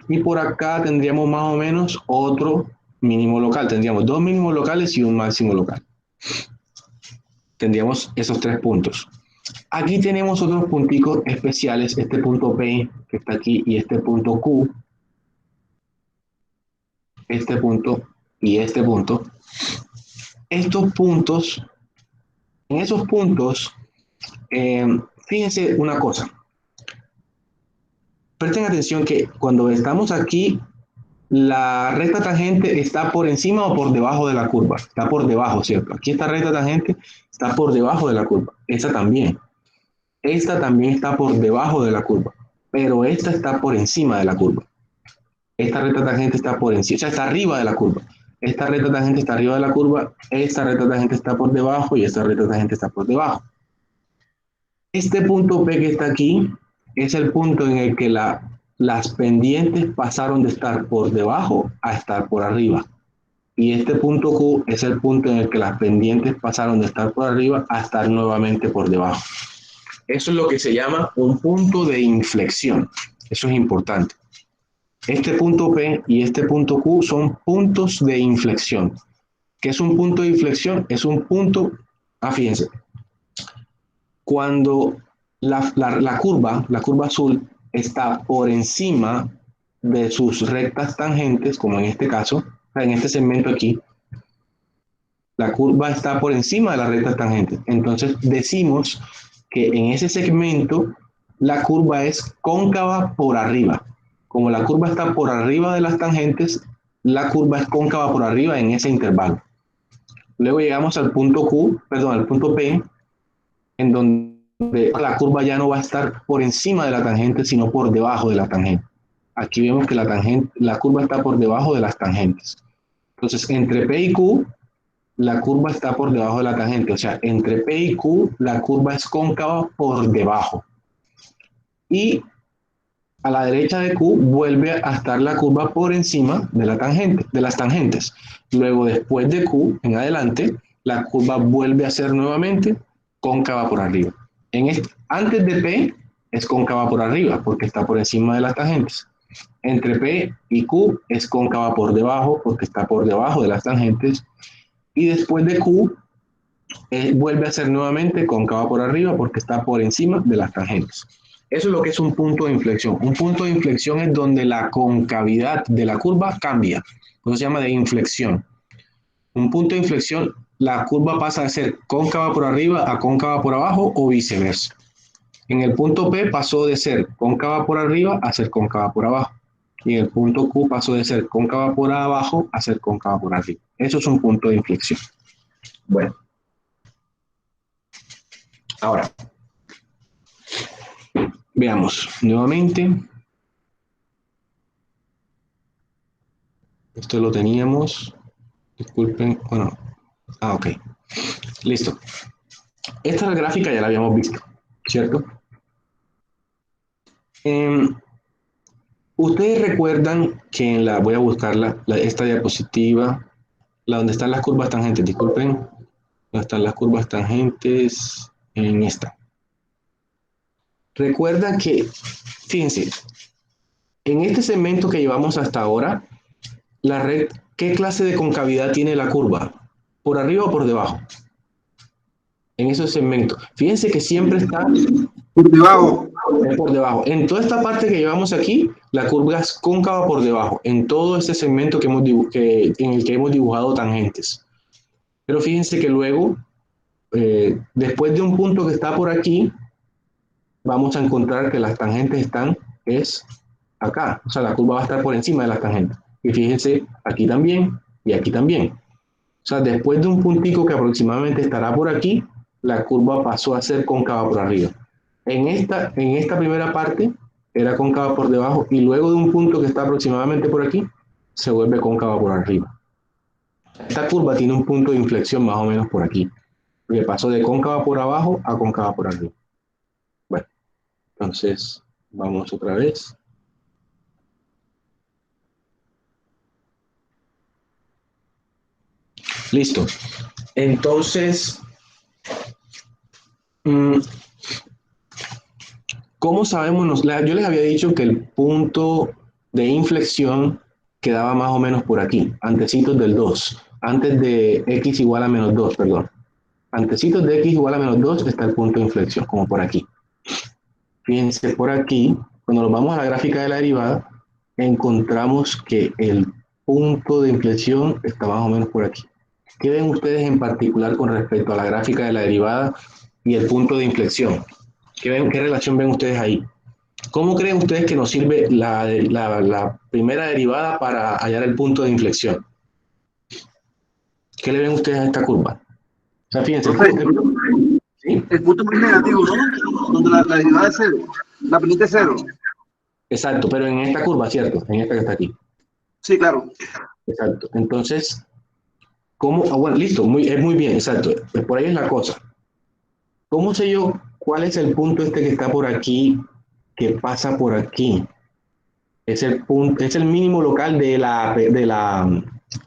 Y por acá tendríamos más o menos otro mínimo local. Tendríamos dos mínimos locales y un máximo local. Tendríamos esos tres puntos. Aquí tenemos otros punticos especiales, este punto P que está aquí y este punto Q, este punto y este punto. Estos puntos, en esos puntos, fíjense una cosa. Presten atención que cuando estamos aquí, la recta tangente está por encima o por debajo de la curva. Está por debajo, ¿cierto? Aquí esta recta tangente está por debajo de la curva. Esta también. Esta también está por debajo de la curva, pero esta está por encima de la curva. Esta recta tangente está por encima, o sea, está arriba de la curva. Esta recta tangente está arriba de la curva, esta recta tangente está por debajo y esta recta tangente está por debajo. Este punto P que está aquí es el punto en el que las pendientes pasaron de estar por debajo a estar por arriba. Y este punto Q es el punto en el que las pendientes pasaron de estar por arriba a estar nuevamente por debajo. Eso es lo que se llama un punto de inflexión. Eso es importante. Este punto P y este punto Q son puntos de inflexión. ¿Qué es un punto de inflexión? Es un punto, fíjense, cuando la curva azul está por encima de sus rectas tangentes, como en este caso, en este segmento aquí, la curva está por encima de las rectas tangentes. Entonces decimos que en ese segmento la curva es cóncava por arriba. Como la curva está por arriba de las tangentes, la curva es cóncava por arriba en ese intervalo. Luego llegamos al punto al punto P, en donde la curva ya no va a estar por encima de la tangente, sino por debajo de la tangente. Aquí vemos que la curva está por debajo de las tangentes. Entonces, entre P y Q, la curva está por debajo de la tangente. O sea, entre P y Q, la curva es cóncava por debajo. Y a la derecha de Q vuelve a estar la curva por encima de las tangentes. Luego, después de Q en adelante, la curva vuelve a ser nuevamente cóncava por arriba. Antes de P es cóncava por arriba porque está por encima de las tangentes. Entre P y Q es cóncava por debajo porque está por debajo de las tangentes. Y después de Q vuelve a ser nuevamente cóncava por arriba porque está por encima de las tangentes. Eso es lo que es un punto de inflexión. Un punto de inflexión es donde la concavidad de la curva cambia. Eso se llama de inflexión. Un punto de inflexión, la curva pasa de ser cóncava por arriba a cóncava por abajo o viceversa. En el punto P pasó de ser cóncava por arriba a ser cóncava por abajo. y en el punto Q pasó de ser cóncava por abajo a ser cóncava por arriba. Eso es un punto de inflexión. Bueno, ahora, veamos nuevamente. Esto lo teníamos. Disculpen, bueno. Ok. Listo. Esta es la gráfica, ya la habíamos visto, ¿cierto? Ustedes recuerdan que en la, voy a buscarla, esta diapositiva, la donde están las curvas tangentes, disculpen, donde están las curvas tangentes, en esta. Recuerdan que, fíjense, en este segmento que llevamos hasta ahora, la red, ¿qué clase de concavidad tiene la curva? ¿Por arriba o por debajo? En esos segmentos. Fíjense que siempre está Por debajo. por debajo. En toda esta parte que llevamos aquí, la curva es cóncava por debajo, en todo este segmento que hemos en el que hemos dibujado tangentes. Pero fíjense que luego, después de un punto que está por aquí, vamos a encontrar que las tangentes están, es acá. O sea, la curva va a estar por encima de las tangentes. Y fíjense, aquí también y aquí también. O sea, después de un puntico que aproximadamente estará por aquí, la curva pasó a ser cóncava por arriba. En esta primera parte era cóncava por debajo y luego de un punto que está aproximadamente por aquí, se vuelve cóncava por arriba. Esta curva tiene un punto de inflexión más o menos por aquí, porque pasó de cóncava por abajo a cóncava por arriba. Bueno, entonces vamos otra vez. Listo. Entonces, ¿cómo sabemos? Yo les había dicho que el punto de inflexión quedaba más o menos por aquí, antecitos del 2, antes de x igual a menos 2, perdón. Antecitos de x igual a menos 2 está el punto de inflexión, como por aquí. Fíjense por aquí, cuando nos vamos a la gráfica de la derivada, encontramos que el punto de inflexión está más o menos por aquí. ¿Qué ven ustedes en particular con respecto a la gráfica de la derivada y el punto de inflexión? ¿Qué relación ven ustedes ahí? ¿Cómo creen ustedes que nos sirve la primera derivada para hallar el punto de inflexión? ¿Qué le ven ustedes a esta curva? O sea, fíjense, ¿sí? El punto más negativo, ¿no? Donde la derivada es cero. La pendiente es cero. Exacto, pero en esta curva, ¿cierto? En esta que está aquí. Sí, claro. Exacto. Entonces, ¿cómo? Ah, bueno, listo, es muy bien, exacto. Pues por ahí es la cosa. ¿Cómo sé yo cuál es el punto este que está por aquí, que pasa por aquí? Es el punto, es el mínimo local de la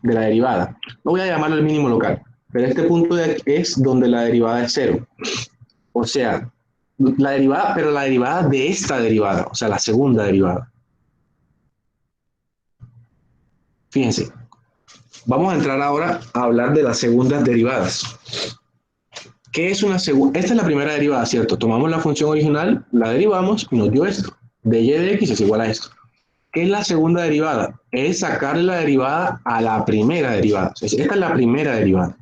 derivada. No voy a llamarlo el mínimo local, pero este punto de aquí es donde la derivada es cero. O sea, la derivada, pero la derivada de esta derivada, o sea, la segunda derivada. Fíjense, vamos a entrar ahora a hablar de las segundas derivadas. ¿Qué es una segunda? Esta es la primera derivada, ¿cierto? Tomamos la función original, la derivamos y nos dio esto. De y de x es igual a esto. ¿Qué es la segunda derivada? Es sacarle la derivada a la primera derivada. Esta es la primera derivada.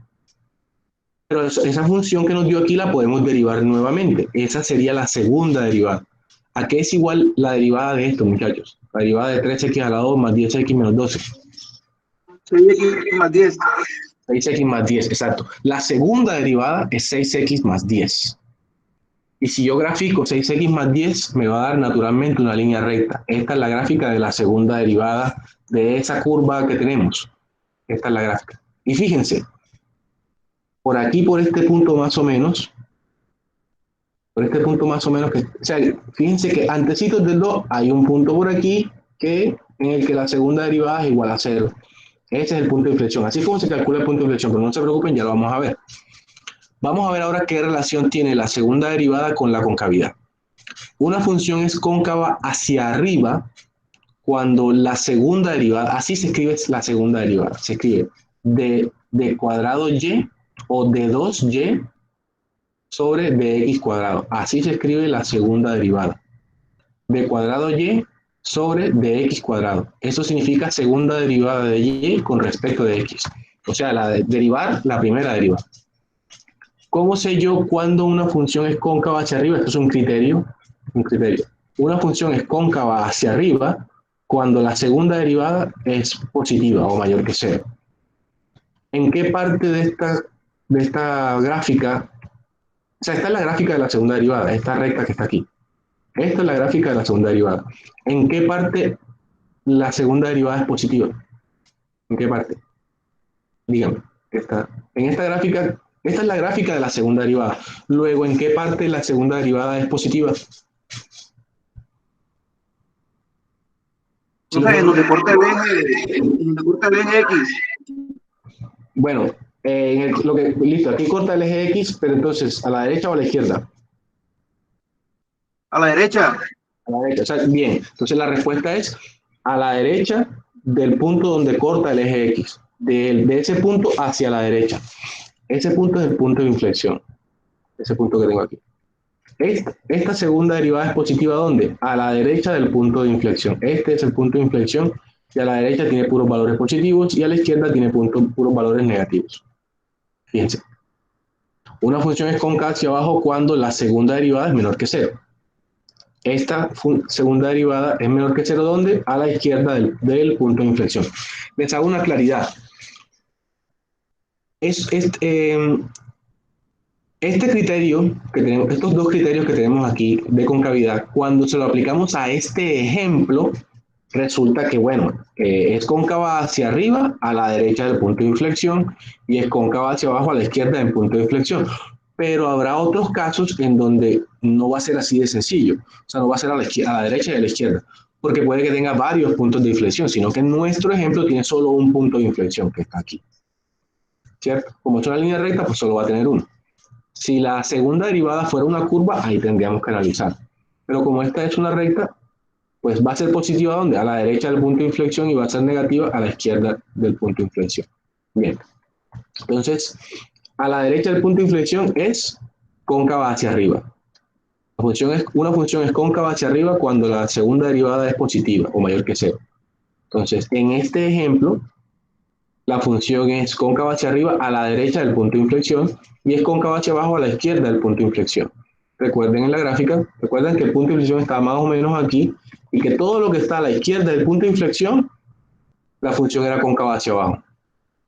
Pero esa función que nos dio aquí la podemos derivar nuevamente. Esa sería la segunda derivada. ¿A qué es igual la derivada de esto, muchachos? La derivada de 3x a la 2 más 10x menos 12. 6x más 10. 6x más 10, exacto. La segunda derivada es 6x más 10. Y si yo grafico 6x más 10, me va a dar naturalmente una línea recta. Esta es la gráfica de la segunda derivada de esa curva que tenemos. Esta es la gráfica. Y fíjense, por aquí, por este punto más o menos, o sea, fíjense que antecitos del 2 hay un punto por aquí en el que la segunda derivada es igual a 0. Ese es el punto de inflexión. Así es como se calcula el punto de inflexión, pero no se preocupen, ya lo vamos a ver. Vamos a ver ahora qué relación tiene la segunda derivada con la concavidad. Una función es cóncava hacia arriba cuando la segunda derivada, así se escribe la segunda derivada, se escribe de cuadrado y o de 2y sobre dx cuadrado. Así se escribe la segunda derivada. De cuadrado y sobre dx cuadrado. Eso significa segunda derivada de y con respecto de x. O sea, derivar la primera derivada. ¿Cómo sé yo cuándo una función es cóncava hacia arriba? Esto es un criterio. Una función es cóncava hacia arriba cuando la segunda derivada es positiva o mayor que cero. ¿En qué parte de esta gráfica? O sea, esta es la gráfica de la segunda derivada, esta recta que está aquí. Esta es la gráfica de la segunda derivada. ¿En qué parte la segunda derivada es positiva? ¿En qué parte? Dígame. En esta gráfica, esta es la gráfica de la segunda derivada. Luego, ¿en qué parte la segunda derivada es positiva? No sé, en donde corta el eje, en donde corta el eje X. Bueno, listo, aquí corta el eje X, pero entonces, ¿a la derecha o a la izquierda? A la derecha. A la derecha, o sea, bien. Entonces la respuesta es a la derecha del punto donde corta el eje X. De ese punto hacia la derecha. Ese punto es el punto de inflexión. Ese punto que tengo aquí. Esta segunda derivada es positiva, ¿dónde? A la derecha del punto de inflexión. Este es el punto de inflexión y a la derecha tiene puros valores positivos y a la izquierda tiene puros valores negativos. Fíjense. Una función es cóncava hacia abajo cuando la segunda derivada es menor que cero. Esta segunda derivada es menor que cero, ¿dónde? A la izquierda del punto de inflexión. Les hago una claridad. Este criterio que tenemos, estos dos criterios que tenemos aquí de concavidad, cuando se lo aplicamos a este ejemplo, resulta que, bueno, es cóncava hacia arriba a la derecha del punto de inflexión y es cóncava hacia abajo a la izquierda del punto de inflexión. Pero habrá otros casos en donde no va a ser así de sencillo. O sea, no va a ser a la derecha y a la izquierda, porque puede que tenga varios puntos de inflexión, sino que en nuestro ejemplo tiene solo un punto de inflexión, que está aquí. ¿Cierto? Como es una línea recta, pues solo va a tener uno. Si la segunda derivada fuera una curva, ahí tendríamos que analizar. Pero como esta es una recta, pues va a ser positiva ¿dónde? A la derecha del punto de inflexión y va a ser negativa a la izquierda del punto de inflexión. Bien. Entonces, a la derecha del punto de inflexión es cóncava hacia arriba. Una función es cóncava hacia arriba cuando la segunda derivada es positiva o mayor que cero. Entonces, en este ejemplo, la función es cóncava hacia arriba a la derecha del punto de inflexión y es cóncava hacia abajo a la izquierda del punto de inflexión. Recuerden en la gráfica, recuerden que el punto de inflexión está más o menos aquí y que todo lo que está a la izquierda del punto de inflexión, la función era cóncava hacia abajo.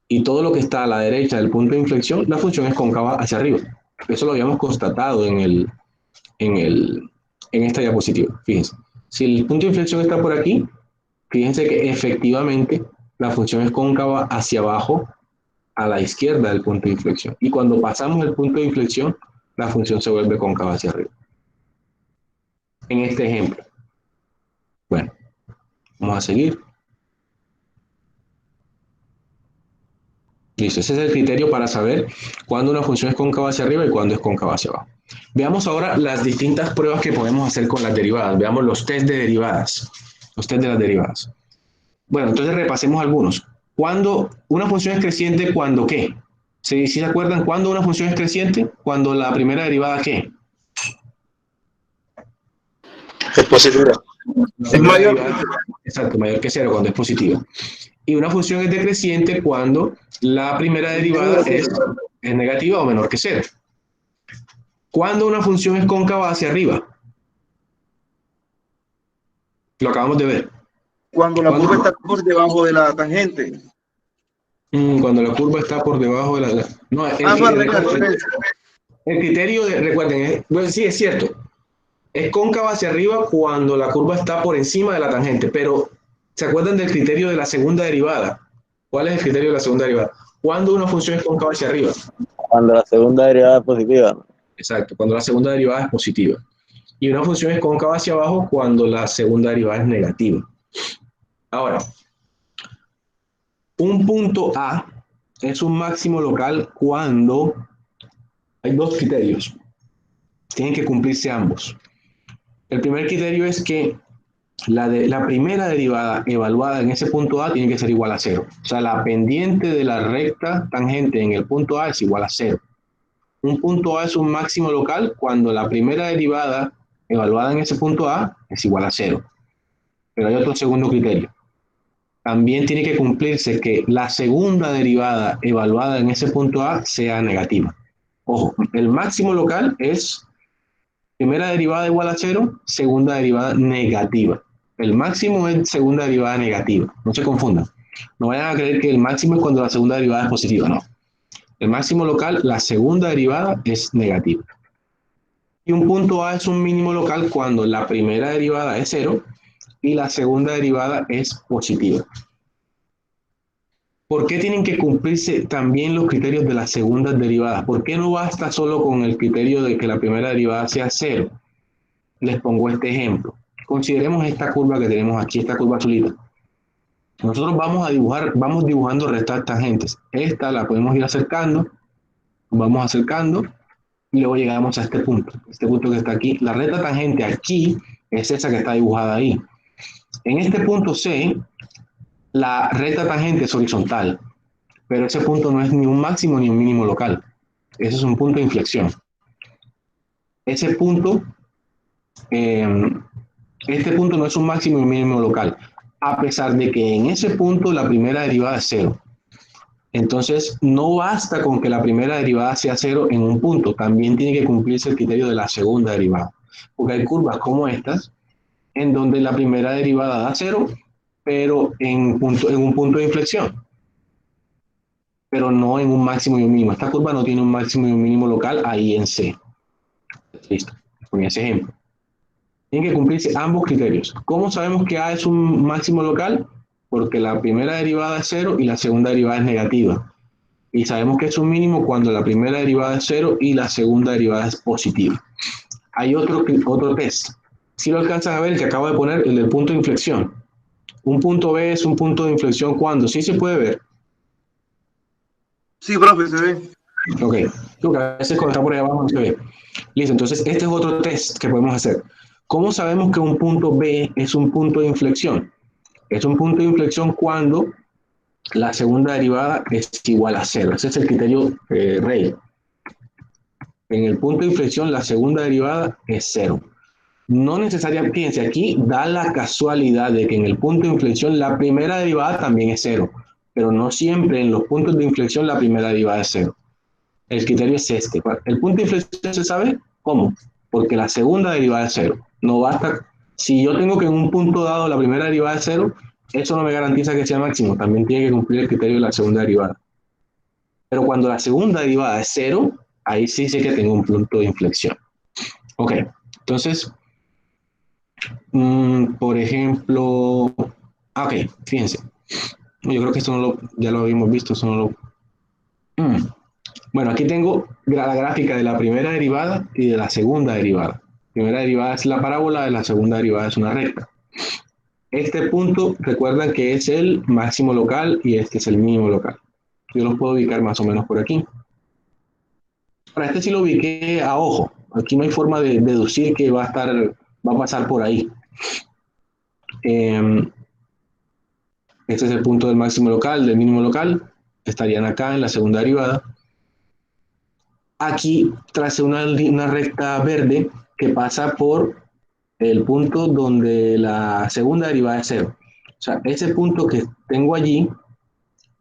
Y todo lo que está a la derecha del punto de inflexión, la función es cóncava hacia arriba. Eso lo habíamos constatado en esta diapositiva. Fíjense, si el punto de inflexión está por aquí, fíjense que efectivamente la función es cóncava hacia abajo a la izquierda del punto de inflexión. Y cuando pasamos el punto de inflexión, la función se vuelve cóncava hacia arriba. En este ejemplo. Bueno, vamos a seguir. Listo, ese es el criterio para saber cuándo una función es cóncava hacia arriba y cuándo es cóncava hacia abajo. Veamos ahora las distintas pruebas que podemos hacer con las derivadas. Veamos los test de derivadas. Los test de las derivadas. Bueno, entonces repasemos algunos. ¿Cuándo una función es creciente? ¿Cuándo qué? ¿Sí se acuerdan cuándo una función es creciente? Cuando la primera derivada ¿qué? Es positiva. Es mayor. Exacto, mayor que cero, cuando es positiva. Y una función es decreciente cuando la primera derivada es negativa o menor que cero. ¿Cuándo una función es cóncava hacia arriba? Lo acabamos de ver. Cuando la curva está por debajo de la tangente. Cuando la curva está por debajo de la... No, el criterio de... Recuerden, bueno, sí, es cierto. Es cóncava hacia arriba cuando la curva está por encima de la tangente, pero ¿se acuerdan del criterio de la segunda derivada? ¿Cuál es el criterio de la segunda derivada? ¿Cuándo una función es cóncava hacia arriba? Cuando la segunda derivada es positiva. Exacto, cuando la segunda derivada es positiva. Y una función es cóncava hacia abajo cuando la segunda derivada es negativa. Ahora, un punto A es un máximo local cuando hay dos criterios. Tienen que cumplirse ambos. El primer criterio es que la primera derivada evaluada en ese punto A tiene que ser igual a cero. O sea, la pendiente de la recta tangente en el punto A es igual a cero. Un punto A es un máximo local cuando la primera derivada evaluada en ese punto A es igual a cero. Pero hay otro segundo criterio. También tiene que cumplirse que la segunda derivada evaluada en ese punto A sea negativa. Ojo, el máximo local es primera derivada igual a cero, segunda derivada negativa. El máximo es segunda derivada negativa. No se confundan. No vayan a creer que el máximo es cuando la segunda derivada es positiva. No. El máximo local, la segunda derivada es negativa. Y un punto A es un mínimo local cuando la primera derivada es 0 y la segunda derivada es positiva. ¿Por qué tienen que cumplirse también los criterios de las segundas derivadas? ¿Por qué no basta solo con el criterio de que la primera derivada sea 0? Les pongo este ejemplo. Consideremos esta curva que tenemos aquí, esta curva azulita. Nosotros vamos dibujando rectas tangentes. Esta la podemos ir acercando, vamos acercando, y luego llegamos a este punto que está aquí. La recta tangente aquí es esa que está dibujada ahí. En este punto C, la recta tangente es horizontal, pero ese punto no es ni un máximo ni un mínimo local. Ese es un punto de inflexión. Ese punto, este punto no es un máximo ni un mínimo local, a pesar de que en ese punto la primera derivada es 0. Entonces, no basta con que la primera derivada sea 0 en un punto, también tiene que cumplirse el criterio de la segunda derivada. Porque hay curvas como estas, en donde la primera derivada da 0, pero en un punto de inflexión, pero no en un máximo y un mínimo. Esta curva no tiene un máximo y un mínimo local ahí en C. Listo, con ese ejemplo. Tienen que cumplirse ambos criterios. ¿Cómo sabemos que A es un máximo local? Porque la primera derivada es 0 y la segunda derivada es negativa. Y sabemos que es un mínimo cuando la primera derivada es 0 y la segunda derivada es positiva. Hay otro test. Si lo alcanzas a ver, el que acabo de poner, el del punto de inflexión. Un punto B es un punto de inflexión cuando sí se puede ver. Sí, profe, se ve. Ok. A veces cuando está por ahí abajo no se ve. Listo, entonces este es otro test que podemos hacer. ¿Cómo sabemos que un punto B es un punto de inflexión? Es un punto de inflexión cuando la segunda derivada es igual a 0. Ese es el criterio rey. En el punto de inflexión, la segunda derivada es 0. No necesariamente, fíjense, aquí da la casualidad de que en el punto de inflexión la primera derivada también es 0, pero no siempre en los puntos de inflexión la primera derivada es 0. El criterio es este. El punto de inflexión se sabe cómo, porque la segunda derivada es 0. No basta, si yo tengo que en un punto dado la primera derivada es 0, eso no me garantiza que sea máximo, también tiene que cumplir el criterio de la segunda derivada. Pero cuando la segunda derivada es 0, ahí sí sé que tengo un punto de inflexión. Ok, entonces, por ejemplo, ok, fíjense. Yo creo que esto ya lo habíamos visto, eso no lo... Bueno, aquí tengo la gráfica de la primera derivada y de la segunda derivada. La primera derivada es la parábola, la segunda derivada es una recta. Este punto, recuerdan que es el máximo local y este es el mínimo local. Yo los puedo ubicar más o menos por aquí. Para este sí lo ubiqué a ojo. Aquí no hay forma de deducir que va a pasar por ahí. Este es el punto del máximo local, del mínimo local. Estarían acá en la segunda derivada. Aquí trace una recta verde que pasa por el punto donde la segunda derivada es 0. O sea, ese punto que tengo allí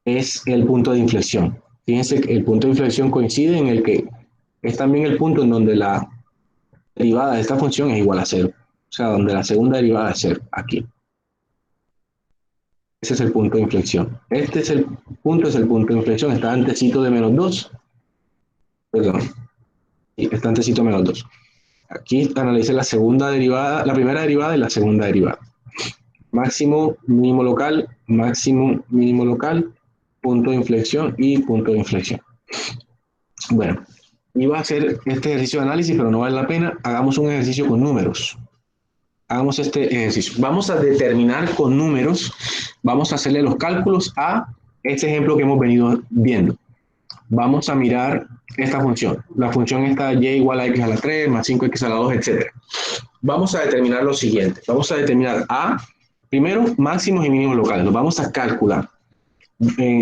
es el punto de inflexión. Fíjense que el punto de inflexión coincide en el que es también el punto en donde la derivada de esta función es igual a 0. O sea, donde la segunda derivada es 0, aquí. Ese es el punto de inflexión. Este es el punto de inflexión. Está antecito de menos 2. Perdón. Está antecito de menos 2. Aquí analicé la segunda derivada, la primera derivada y la segunda derivada. Máximo, mínimo local, máximo, mínimo local, punto de inflexión y punto de inflexión. Bueno, iba a hacer este ejercicio de análisis, pero no vale la pena. Hagamos un ejercicio con números. Hagamos este ejercicio. Vamos a determinar con números, vamos a hacerle los cálculos a este ejemplo que hemos venido viendo. Vamos a mirar esta función. La función está y igual a x a la 3 más 5x a la 2, etc. Vamos a determinar lo siguiente. Vamos a determinar primero, máximos y mínimos locales. Los vamos a calcular.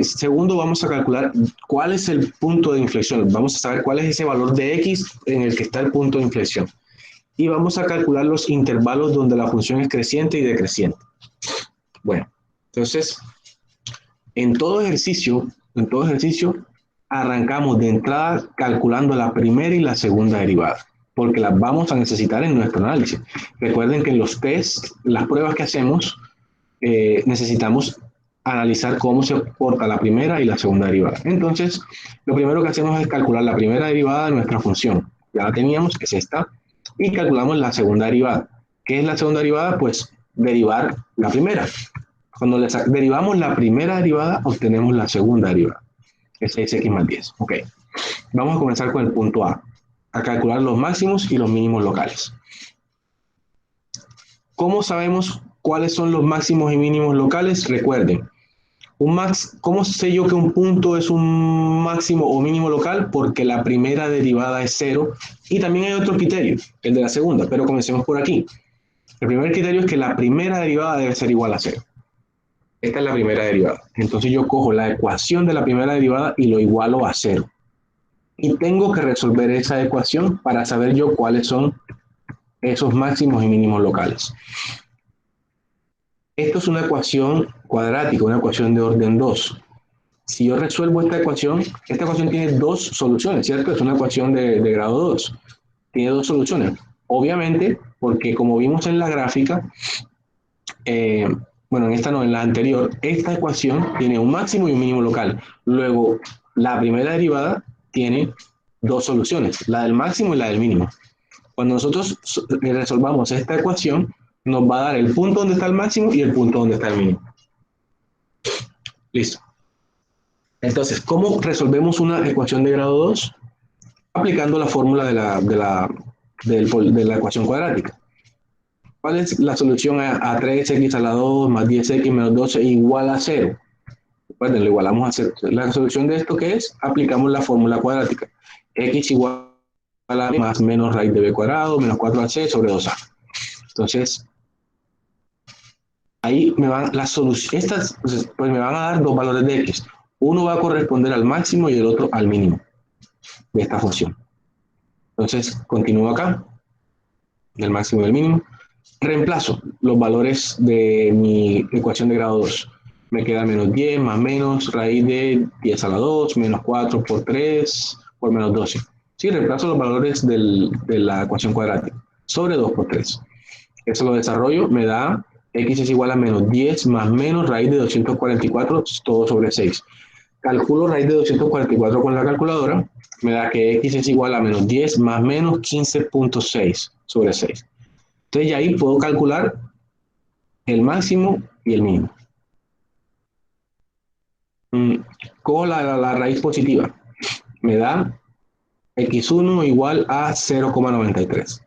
Segundo, vamos a calcular cuál es el punto de inflexión. Vamos a saber cuál es ese valor de x en el que está el punto de inflexión. Y vamos a calcular los intervalos donde la función es creciente y decreciente. Bueno, entonces, en todo ejercicio, arrancamos de entrada calculando la primera y la segunda derivada. porque las vamos a necesitar en nuestro análisis. Recuerden que en los test, las pruebas que hacemos, necesitamos analizar cómo se comporta la primera y la segunda derivada. Entonces, lo primero que hacemos es calcular la primera derivada de nuestra función. Ya la teníamos, que es esta, y calculamos la segunda derivada. ¿Qué es la segunda derivada? Pues derivar la primera. Cuando derivamos la primera derivada, obtenemos la segunda derivada, es 6x más 10. Ok, vamos a comenzar con el punto A calcular los máximos y los mínimos locales. ¿Cómo sabemos cuáles son los máximos y mínimos locales? Recuerden, ¿cómo sé yo que un punto es un máximo o mínimo local? Porque la primera derivada es 0, y también hay otro criterio, el de la segunda, pero comencemos por aquí. El primer criterio es que la primera derivada debe ser igual a 0. Esta es la primera derivada. Entonces yo cojo la ecuación de la primera derivada y lo igualo a 0. Y tengo que resolver esa ecuación para saber yo cuáles son esos máximos y mínimos locales. Esto es una ecuación cuadrática, una ecuación de orden 2. Si yo resuelvo esta ecuación tiene dos soluciones, ¿cierto? Es una ecuación de grado 2. Tiene dos soluciones. Obviamente, porque como vimos en la gráfica, bueno, en esta no, en la anterior, esta ecuación tiene un máximo y un mínimo local. Luego, la primera derivada tiene dos soluciones, la del máximo y la del mínimo. Cuando nosotros resolvamos esta ecuación, nos va a dar el punto donde está el máximo y el punto donde está el mínimo. Listo. Entonces, ¿cómo resolvemos una ecuación de grado 2? Aplicando la fórmula de la ecuación cuadrática. ¿Cuál es la solución a 3x a la 2 más 10x menos 12 igual a 0? Bueno, lo igualamos a 0. La solución de esto, ¿qué es? Aplicamos la fórmula cuadrática. X igual a más menos raíz de b cuadrado menos 4ac sobre 2a. Entonces, ahí me van las soluciones, pues me van a dar dos valores de x. Uno va a corresponder al máximo y el otro al mínimo de esta función. Entonces, continúo acá, del máximo y del mínimo. Reemplazo los valores de mi ecuación de grado 2. Me queda menos 10 más menos raíz de 10 a la 2, menos 4 por 3 por menos 12. Sí, reemplazo los valores de la ecuación cuadrática sobre 2 por 3. Eso lo desarrollo, me da x es igual a menos 10 más menos raíz de 244 todo sobre 6. Calculo raíz de 244 con la calculadora, me da que x es igual a menos 10 más menos 15.6 sobre 6. Entonces ya ahí puedo calcular el máximo y el mínimo. Cojo la raíz positiva, me da x1 igual a 0,93.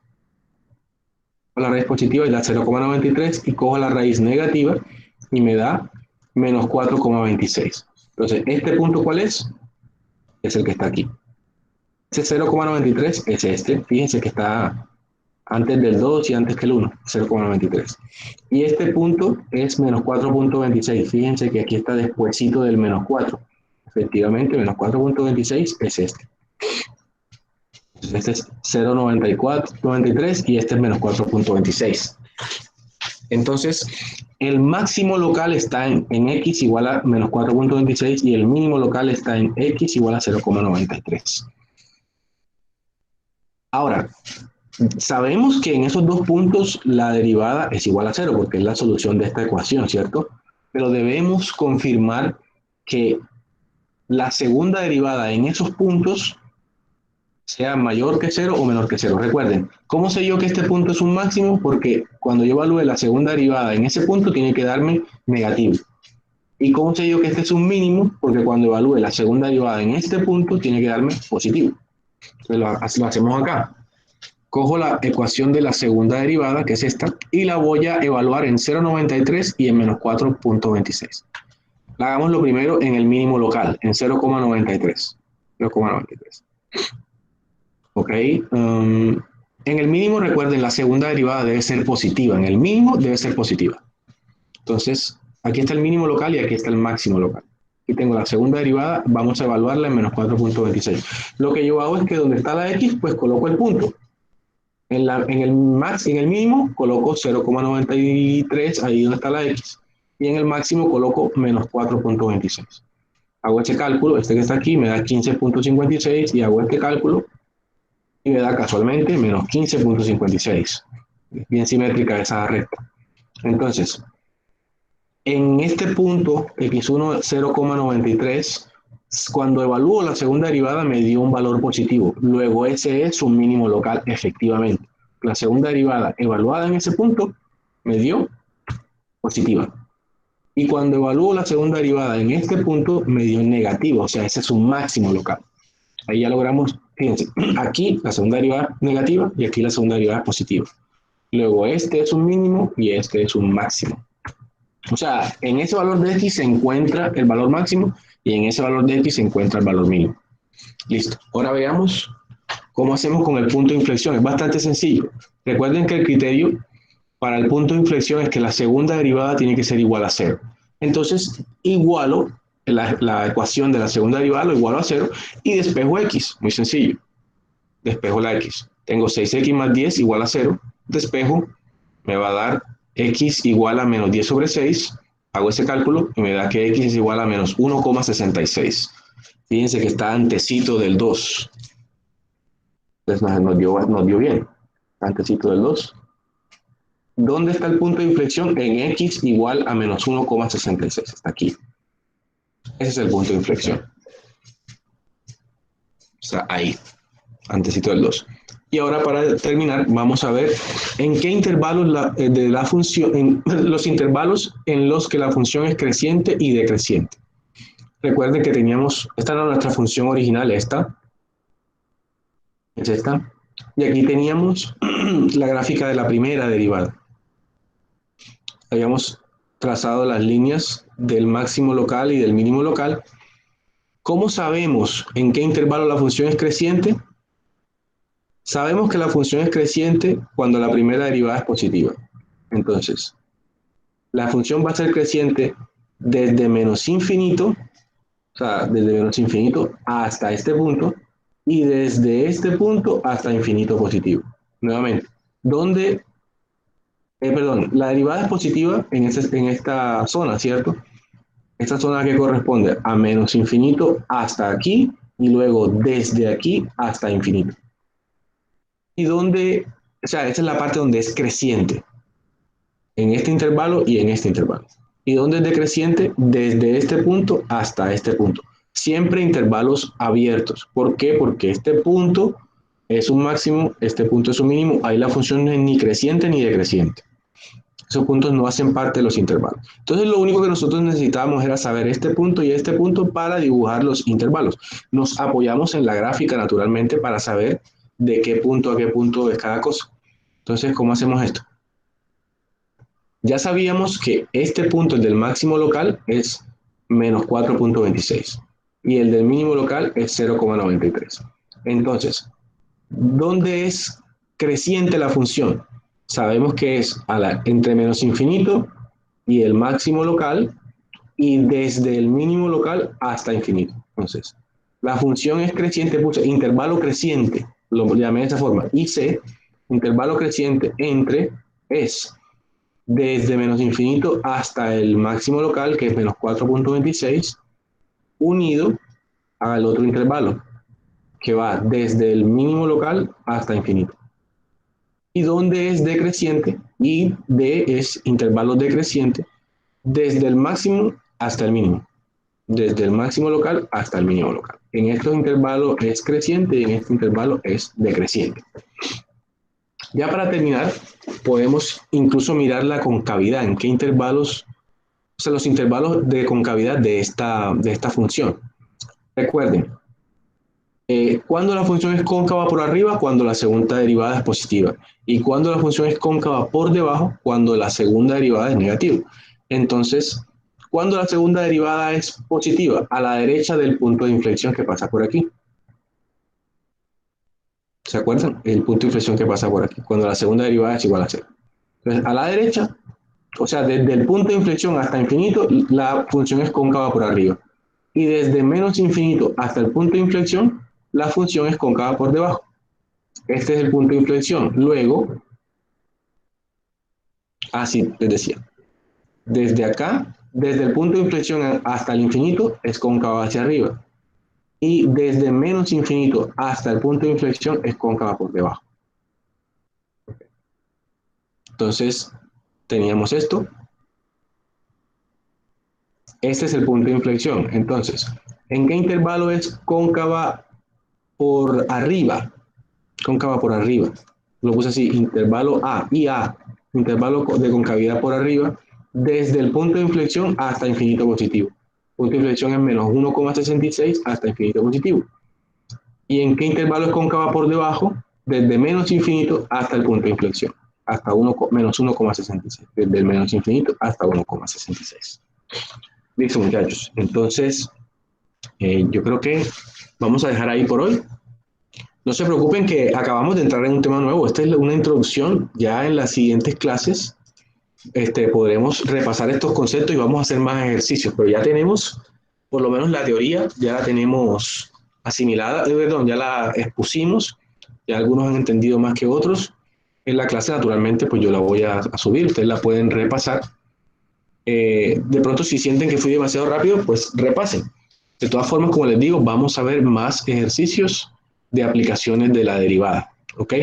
La raíz positiva y da 0,93 y cojo la raíz negativa y me da menos 4,26. Entonces, ¿este punto cuál es? Es el que está aquí. Ese 0,93 es este. Fíjense que está antes del 2 y antes que el 1, 0,93. Y este punto es menos 4,26. Fíjense que aquí está despuesito del menos 4. Efectivamente, menos 4,26 es este. Este es 0,93 y este es menos 4,26. Entonces, el máximo local está en x igual a menos 4,26 y el mínimo local está en x igual a 0,93. Ahora, sabemos que en esos dos puntos la derivada es igual a 0 porque es la solución de esta ecuación, ¿cierto? Pero debemos confirmar que la segunda derivada en esos puntos sea mayor que 0 o menor que 0. Recuerden, ¿cómo sé yo que este punto es un máximo? Porque cuando yo evalúe la segunda derivada en ese punto tiene que darme negativo. ¿Y cómo sé yo que este es un mínimo? Porque cuando evalúe la segunda derivada en este punto tiene que darme positivo. Entonces lo hacemos acá. Cojo la ecuación de la segunda derivada, que es esta, y la voy a evaluar en 0,93 y en menos 4,26. Hagámoslo primero en el mínimo local, en 0,93. 0,93. Ok. En el mínimo, recuerden, la segunda derivada debe ser positiva. En el mínimo debe ser positiva. Entonces, aquí está el mínimo local y aquí está el máximo local. Aquí tengo la segunda derivada, vamos a evaluarla en menos 4,26. Lo que yo hago es que donde está la x, pues coloco el punto. En el mínimo coloco 0,93, ahí donde está la x. Y en el máximo coloco menos 4,26. Hago este cálculo, este que está aquí me da 15,56 y hago este cálculo y me da casualmente menos 15.56. Bien simétrica esa recta. Entonces, en este punto, x1 0,93, cuando evalúo la segunda derivada me dio un valor positivo. Luego ese es un mínimo local efectivamente. La segunda derivada evaluada en ese punto me dio positiva. Y cuando evalúo la segunda derivada en este punto me dio negativo, o sea, ese es un máximo local. Ahí ya logramos, fíjense, aquí la segunda derivada negativa y aquí la segunda derivada positiva. Luego este es un mínimo y este es un máximo. O sea, en ese valor de x se encuentra el valor máximo y en ese valor de x se encuentra el valor mínimo. Listo. Ahora veamos cómo hacemos con el punto de inflexión. Es bastante sencillo. Recuerden que el criterio para el punto de inflexión es que la segunda derivada tiene que ser igual a 0. Entonces, igualo la ecuación de la segunda derivada, lo igualo a 0 y despejo x. Muy sencillo. Despejo la x. Tengo 6x más 10 igual a 0. Despejo, me va a dar x igual a menos 10 sobre 6. Hago ese cálculo y me da que x es igual a menos 1,66. Fíjense que está antecito del 2. Entonces nos dio bien. Antecito del 2. ¿Dónde está el punto de inflexión? En x igual a menos 1,66. Está aquí. Ese es el punto de inflexión. Está ahí. Antecito del 2. Y ahora para terminar vamos a ver en qué intervalos de la función, en los intervalos en los que la función es creciente y decreciente. Recuerden que teníamos, esta era nuestra función original, esta. Es esta. Y aquí teníamos la gráfica de la primera derivada. Habíamos trazado las líneas del máximo local y del mínimo local. ¿Cómo sabemos en qué intervalo la función es creciente? Sabemos que la función es creciente cuando la primera derivada es positiva. Entonces, la función va a ser creciente desde menos infinito, o sea, desde menos infinito hasta este punto, y desde este punto hasta infinito positivo. Nuevamente, la derivada es positiva en esta zona, ¿cierto? Esta zona que corresponde a menos infinito hasta aquí, y luego desde aquí hasta infinito. Y donde, o sea, esta es la parte donde es creciente, en este intervalo y en este intervalo. ¿Y dónde es decreciente? Desde este punto hasta este punto. Siempre intervalos abiertos. ¿Por qué? Porque este punto es un máximo, este punto es un mínimo, ahí la función no es ni creciente ni decreciente. Esos puntos no hacen parte de los intervalos. Entonces lo único que nosotros necesitábamos era saber este punto y este punto para dibujar los intervalos. Nos apoyamos en la gráfica naturalmente para saber de qué punto a qué punto es cada cosa. Entonces, ¿cómo hacemos esto? Ya sabíamos que este punto, el del máximo local, es menos 4.26 y el del mínimo local es 0,93. Entonces, ¿dónde es creciente la función? Sabemos que es entre menos infinito y el máximo local y desde el mínimo local hasta infinito. Entonces, la función es creciente, puse intervalo creciente, lo llamé de esta forma, IC, intervalo creciente entre es desde menos infinito hasta el máximo local, que es menos 4.26, unido al otro intervalo, que va desde el mínimo local hasta infinito. Y donde es decreciente, y D es intervalo decreciente, desde el máximo hasta el mínimo. Desde el máximo local hasta el mínimo local. En estos intervalos es creciente y en este intervalo es decreciente. Ya para terminar, podemos incluso mirar la concavidad, en qué intervalos, o sea, los intervalos de concavidad de esta función. Recuerden, cuando la función es cóncava por arriba, cuando la segunda derivada es positiva. Y cuando la función es cóncava por debajo, cuando la segunda derivada es negativa. Entonces, cuando la segunda derivada es positiva, a la derecha del punto de inflexión que pasa por aquí. ¿Se acuerdan? El punto de inflexión que pasa por aquí, cuando la segunda derivada es igual a 0. Entonces, a la derecha, o sea, desde el punto de inflexión hasta infinito, la función es cóncava por arriba. Y desde menos infinito hasta el punto de inflexión, la función es cóncava por debajo. Este es el punto de inflexión. Luego, así les decía, desde acá, desde el punto de inflexión hasta el infinito, es cóncava hacia arriba. y desde menos infinito hasta el punto de inflexión es cóncava por debajo. Entonces, teníamos esto. Este es el punto de inflexión. Entonces, ¿en qué intervalo es cóncava por arriba? Cóncava por arriba. Lo puse así, intervalo A y A, intervalo de concavidad por arriba, desde el punto de inflexión hasta infinito positivo. Punto de inflexión es menos 1,66 hasta infinito positivo. ¿Y en qué intervalo es cóncava por debajo? Desde menos infinito hasta el punto de inflexión, hasta menos 1,66. Desde el menos infinito hasta 1,66. Listo, muchachos. Entonces, yo creo que vamos a dejar ahí por hoy. No se preocupen que acabamos de entrar en un tema nuevo. Esta es una introducción. Ya en las siguientes clases podremos repasar estos conceptos y vamos a hacer más ejercicios. Pero ya tenemos, por lo menos la teoría, ya la tenemos asimilada, perdón, ya la expusimos. Ya algunos han entendido más que otros. En la clase, naturalmente, pues yo la voy a subir. Ustedes la pueden repasar. De pronto, si sienten que fui demasiado rápido, pues repasen. De todas formas, como les digo, vamos a ver más ejercicios de aplicaciones de la derivada, ¿ok?